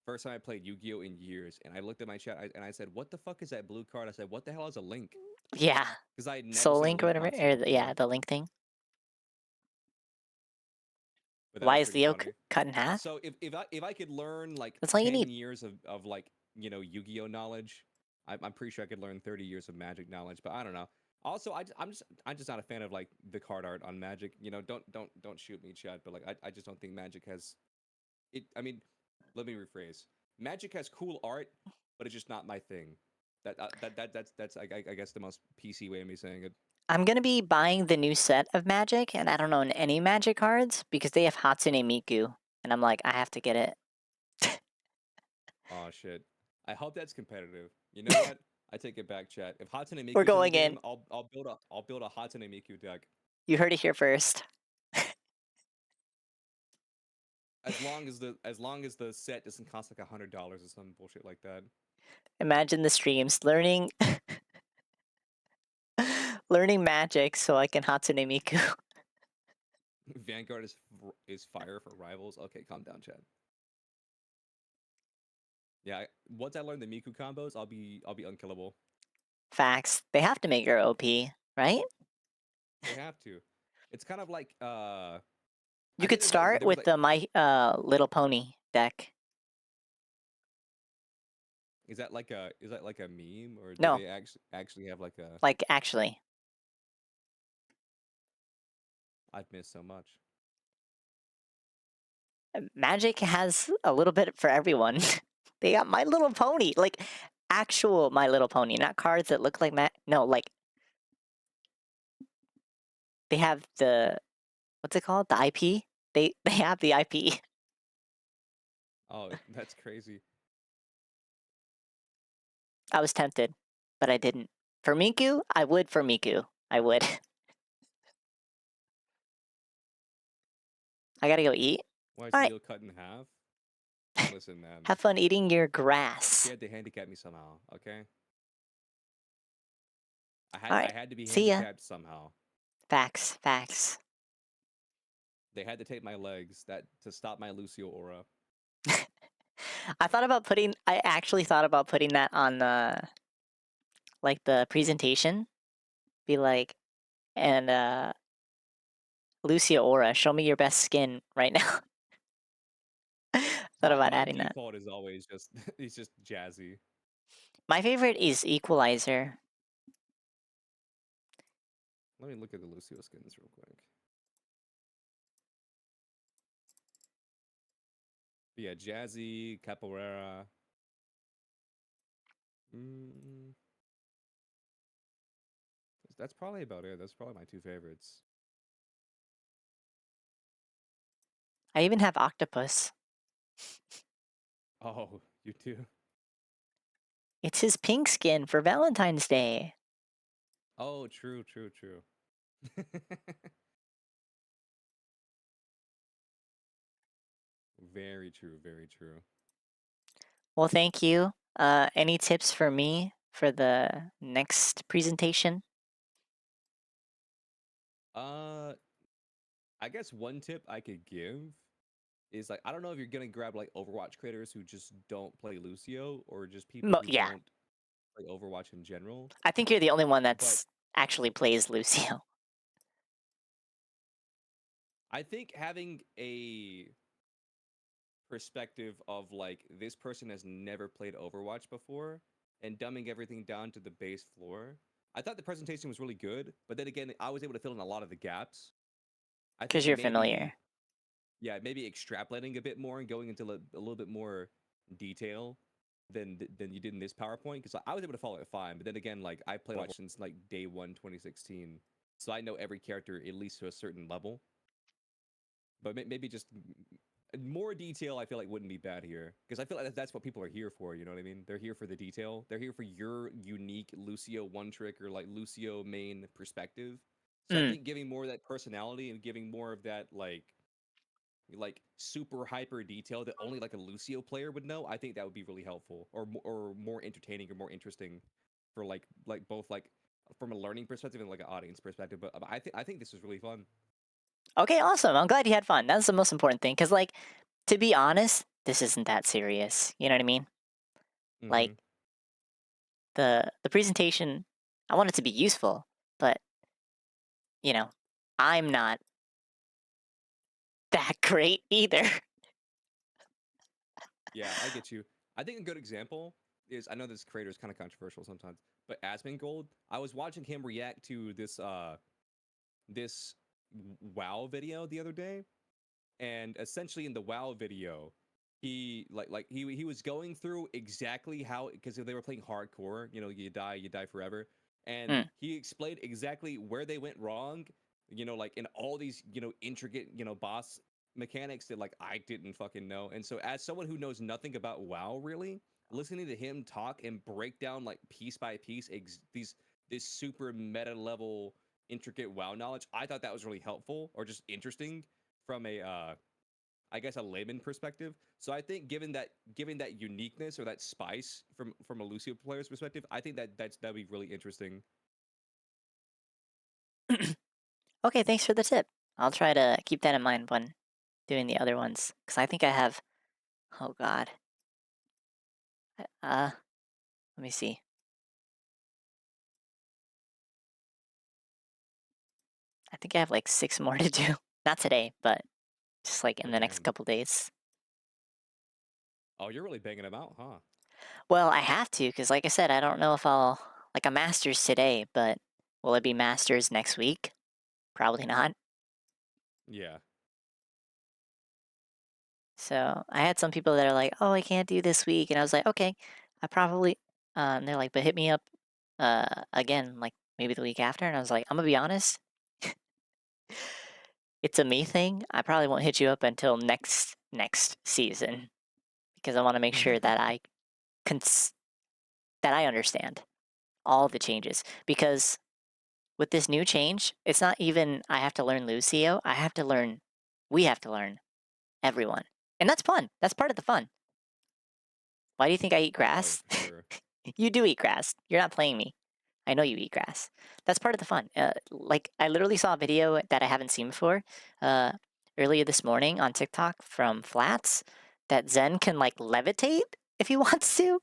First time I played Yu-Gi-Oh in years, and I looked at my chat and I said, "What the fuck is that blue card?" I said, "What the hell is a link?" Yeah. Because I had never Soul seen a Link or link whatever. concept Yeah, before. the Link thing. But that Why was is pretty Leo funny. cut in half? So if I could learn like That's all you 10 need. years of like Yu-Gi-Oh knowledge, I'm pretty sure I could learn 30 years of Magic knowledge. But I don't know. Also, I'm just not a fan of like the card art on Magic. Don't shoot me, Chad. But like I just don't think Magic has it. I mean, let me rephrase. Magic has cool art, but it's just not my thing. That's I guess the most PC way of me saying it. I'm gonna be buying the new set of Magic, and I don't own any Magic cards because they have Hatsune Miku, and I'm like, I have to get it. Oh shit. I hope that's competitive. You know what? I take it back, chat. If Hatsune We're Miku's in the going in. game, I'll build a Hatsune Miku deck. You heard it here first. As long as the set doesn't cost like $100 or some bullshit like that. Imagine the streams learning learning Magic so I can Hatsune Miku. Vanguard is fire for rivals. Okay, calm down, Chad. Yeah, once I learn the Miku combos, I'll be unkillable. Facts. They have to make her OP, right? They have to. It's kind of like You I could think start there was with like the My Little Pony deck. is that like a meme or do No, they actually have like a like actually. I've missed so much. Magic has a little bit for everyone. They got My Little Pony, like actual My Little Pony, not cards that look like No, like they have the what's it called? The IP. They have the IP. Oh, that's crazy. I was tempted, but I didn't. For Miku, I would. For Miku, I would. I gotta go eat. Why is All right. Leo cut in half? Listen, man. Have fun eating your You grass. had to handicap me somehow, okay? I All right. had to be See ya. handicapped somehow. Facts. Facts. They had to take my legs to stop my Lucio aura. I actually thought about putting that on like the presentation. Be like, and Lucio Aura, show me your best skin right now. Thought about My adding that. default is always just it's just jazzy. My favorite is Equalizer. Let me look at the Lucio skins real quick. But yeah, jazzy, capoeira. Mm, that's probably about it. That's probably my two favorites. I even have Octopus. Oh, you too. It's his pink skin for Valentine's Day. Oh, true. Very true. Very true. Well, thank you. Any tips for me for the next presentation? I guess one tip I could give is like I don't know if you're gonna grab like Overwatch creators who just don't play Lucio or just people who Yeah, don't play Overwatch in general. I think you're the only one But that's actually plays Lucio. I think having a perspective of like this person has never played Overwatch before and dumbing everything down to the base floor. I thought the presentation was really good, but then again, I was able to fill in a lot of the gaps. I Because think you're familiar. maybe extrapolating a bit more and going into a little bit more detail than you did in this PowerPoint because I was able to follow it fine. But then again, like I played Overwatch since like day one, 2016, so I know every character at least to a certain level. But maybe just more detail, I feel like wouldn't be bad here because I feel like that's what people are here for. You know what I mean? They're here for the detail. They're here for your unique Lucio one trick or like Lucio main perspective. So I think giving more of that personality and giving more of that like super hyper detail that only like a Lucio player would know, I think that would be really helpful or more entertaining or more interesting for like both like from a learning perspective and like an audience perspective. But I think this is really fun. Okay, awesome. I'm glad you had fun. That's the most important thing. Because, like, to be honest, this isn't that serious. You know what I mean? Like, the presentation, I want it to be useful, but, you know, I'm not that great either. Yeah, I get you. I think a good example is I know this creator is kind of controversial sometimes, but Asmongold, I was watching him react to this WoW video the other day, and essentially in the WoW video, he was going through exactly how because they were playing hardcore, you know, you die forever, and Mm. he explained exactly where they went wrong, you know, like in all these intricate boss mechanics that like I didn't fucking know. And so as someone who knows nothing about WoW really, listening to him talk and break down like piece by piece this super meta level intricate WoW knowledge, I thought that was really helpful or just interesting from a I guess a layman perspective. So I think given that uniqueness or that spice from a Lucio player's perspective, I think that'd be really interesting. Okay, thanks for the tip. I'll try to keep that in mind when doing the other ones. Because I think I have. Oh, God. Let me see. I think I have like 6 more to do. Not today, but just like in Oh the next damn. couple days. Oh, you're really banging them out, huh? Well, I have to, because like I said, I don't know if I'll. Like a master's today, but will it be masters next week? Probably not. Yeah. So I had some people that are like, "Oh, I can't do this week," and I was like, "Okay, I probably." And they're like, "But hit me up again, like maybe the week after." And I was like, "I'm gonna be honest, it's a me thing. I probably won't hit you up until next season because I want to make sure that cons- that I understand all the changes because with this new change, it's not even I have to learn Lucio. We have to learn everyone, and that's fun. That's part of the fun. Why do you think I eat Oh, grass? for sure. You do eat grass. You're not playing me. I know you eat grass. That's part of the fun. Like I literally saw a video that I haven't seen before uh, earlier this morning on TikTok from Flats that Zen can like levitate if he wants to,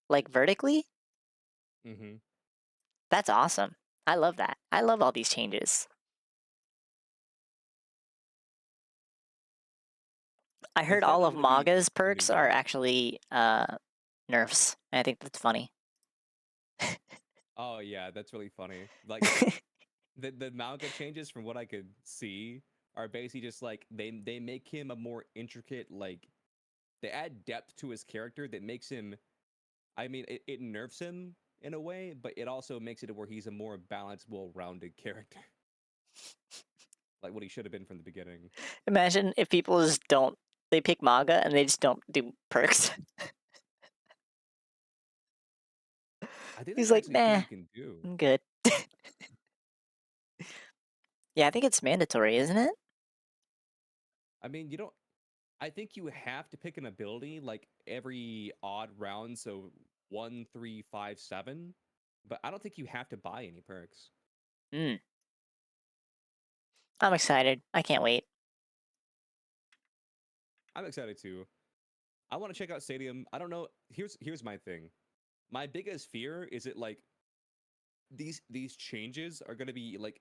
like vertically. Mm-hmm. That's awesome. I love that. I love all these changes. I It's heard all definitely of going to be Maga's a new perks are game. actually nerfs. I think that's funny. Oh yeah, that's really funny. Like the manga changes from what I could see are basically just like they make him a more intricate, like they add depth to his character that makes him, I mean, it nerfs him in a way, but it also makes it where he's a more balanced, well-rounded character. Like what he should have been from the beginning. Imagine if people just don't, they pick Maga and they just don't do perks. I think He's there's like, actually things nah, you can do. I'm good. Yeah, I think it's mandatory, isn't it? I mean, you don't. I think you have to pick an ability like every odd round, so 1, 3, 5, 7. But I don't think you have to buy any perks. Mm. I'm excited. I can't wait. I'm excited too. I want to check out Stadium. I don't know. Here's my thing. My biggest fear is that like these changes are going to be like,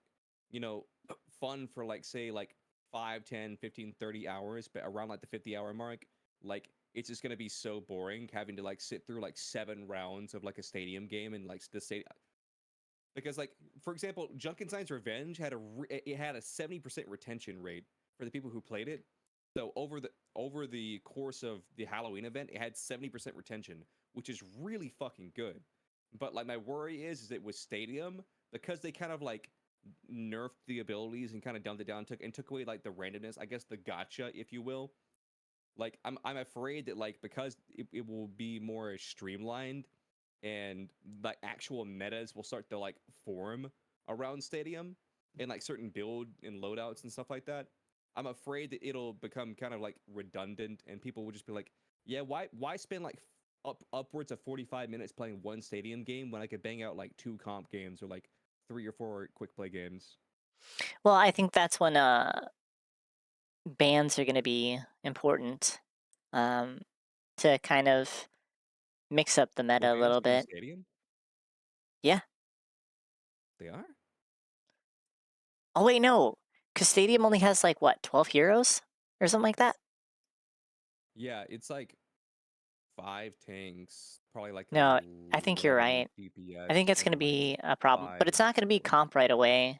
you know, fun for like say like 5, 10, 15, 30 hours, but around like the 50-hour mark, like it's just going to be so boring having to like sit through like 7 rounds of like a stadium game and like the state, because like for example, Junkenstein's Revenge had it had a 70% retention rate for the people who played it. So over the course of the Halloween event, it had 70% retention, which is really fucking good. But like my worry is that with Stadium, because they kind of like nerfed the abilities and kind of dumbed it down, took away like the randomness, I guess the gotcha, if you will. Like I'm afraid that like because it will be more streamlined and like actual metas will start to like form around Stadium and like certain build and loadouts and stuff like that. I'm afraid that it'll become kind of like redundant and people will just be like, yeah, why spend like upwards of 45 minutes playing one Stadium game when I could bang out like 2 comp games or like 3 or 4 quick play games? Well, I think that's when bans are going to be important to kind of mix up the Were meta a bans little in bit. Stadium? Yeah. They are? Oh wait, no, because Stadium only has like what 12 heroes or something like that. Yeah, it's like 5 tanks, probably like No, I think you're 11 right. I think DPS, it's going to and like be a problem, but 5 it's not going to be comp right away.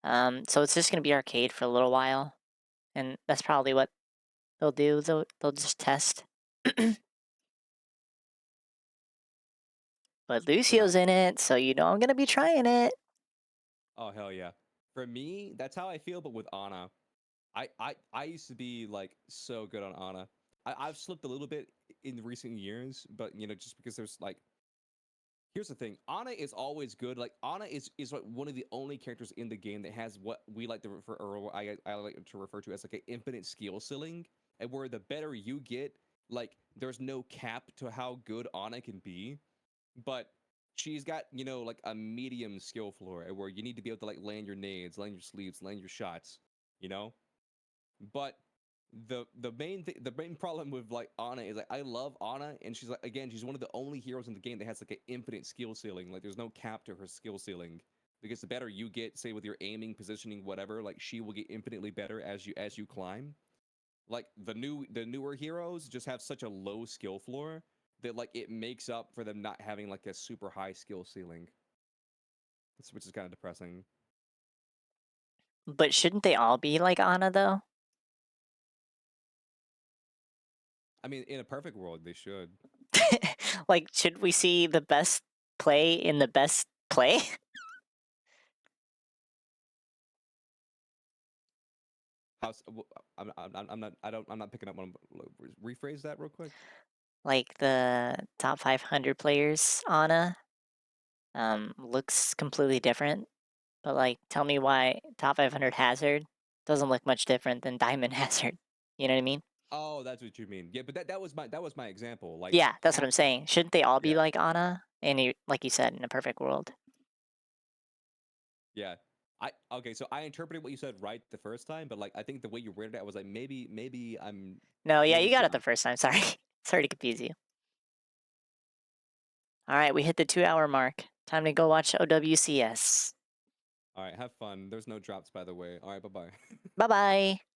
So it's just going to be arcade for a little while, and that's probably what they'll do. They'll just test. But but not. Lucio's in it, so you know I'm gonna be trying it. Oh hell yeah! For me, that's how I feel. But with Ana, I used to be like so good on Ana. I've slipped a little bit in recent years, but you know, just because there's like, here's the thing: Ana is always good. Like Ana is like one of the only characters in the game that has what we like to refer, or what I like to refer to as like an infinite skill ceiling, and where the better you get, like there's no cap to how good Ana can be, but she's got, you know, like a medium skill floor where you need to be able to like land your nades, land your sleeves, land your shots, you know. But the main problem with like Ana is like I love Ana, and she's like, again, she's one of the only heroes in the game that has like an infinite skill ceiling. Like there's no cap to her skill ceiling, because the better you get, say with your aiming, positioning, whatever, like she will get infinitely better as you climb. Like the newer heroes just have such a low skill floor that like it makes up for them not having like a super high skill ceiling, which is kind of depressing. But shouldn't they all be like Ana though? I mean, in a perfect world, they should. Like, should we see the best play in the best play? How's I'm not I'm not picking up one. Rephrase that real quick. Like the top 500 players Ana looks completely different. But like, tell me why top 500 Hazard doesn't look much different than Diamond Hazard. You know what I mean? Oh, that's what you mean. Yeah, but that was my example. Like Yeah, that's what half I'm the saying. Shouldn't they all be yeah. like Ana? Like you said, in a perfect world. Yeah. Okay, so I interpreted what you said right the first time, but like I think the way you worded it, I was like maybe I'm No, yeah, you doing got it the something. first time. Sorry. Sorry to confuse you. All right, we hit the 2-hour mark. Time to go watch OWCS. All right, have fun. There's no drops, by the way. All right, bye bye. Bye bye.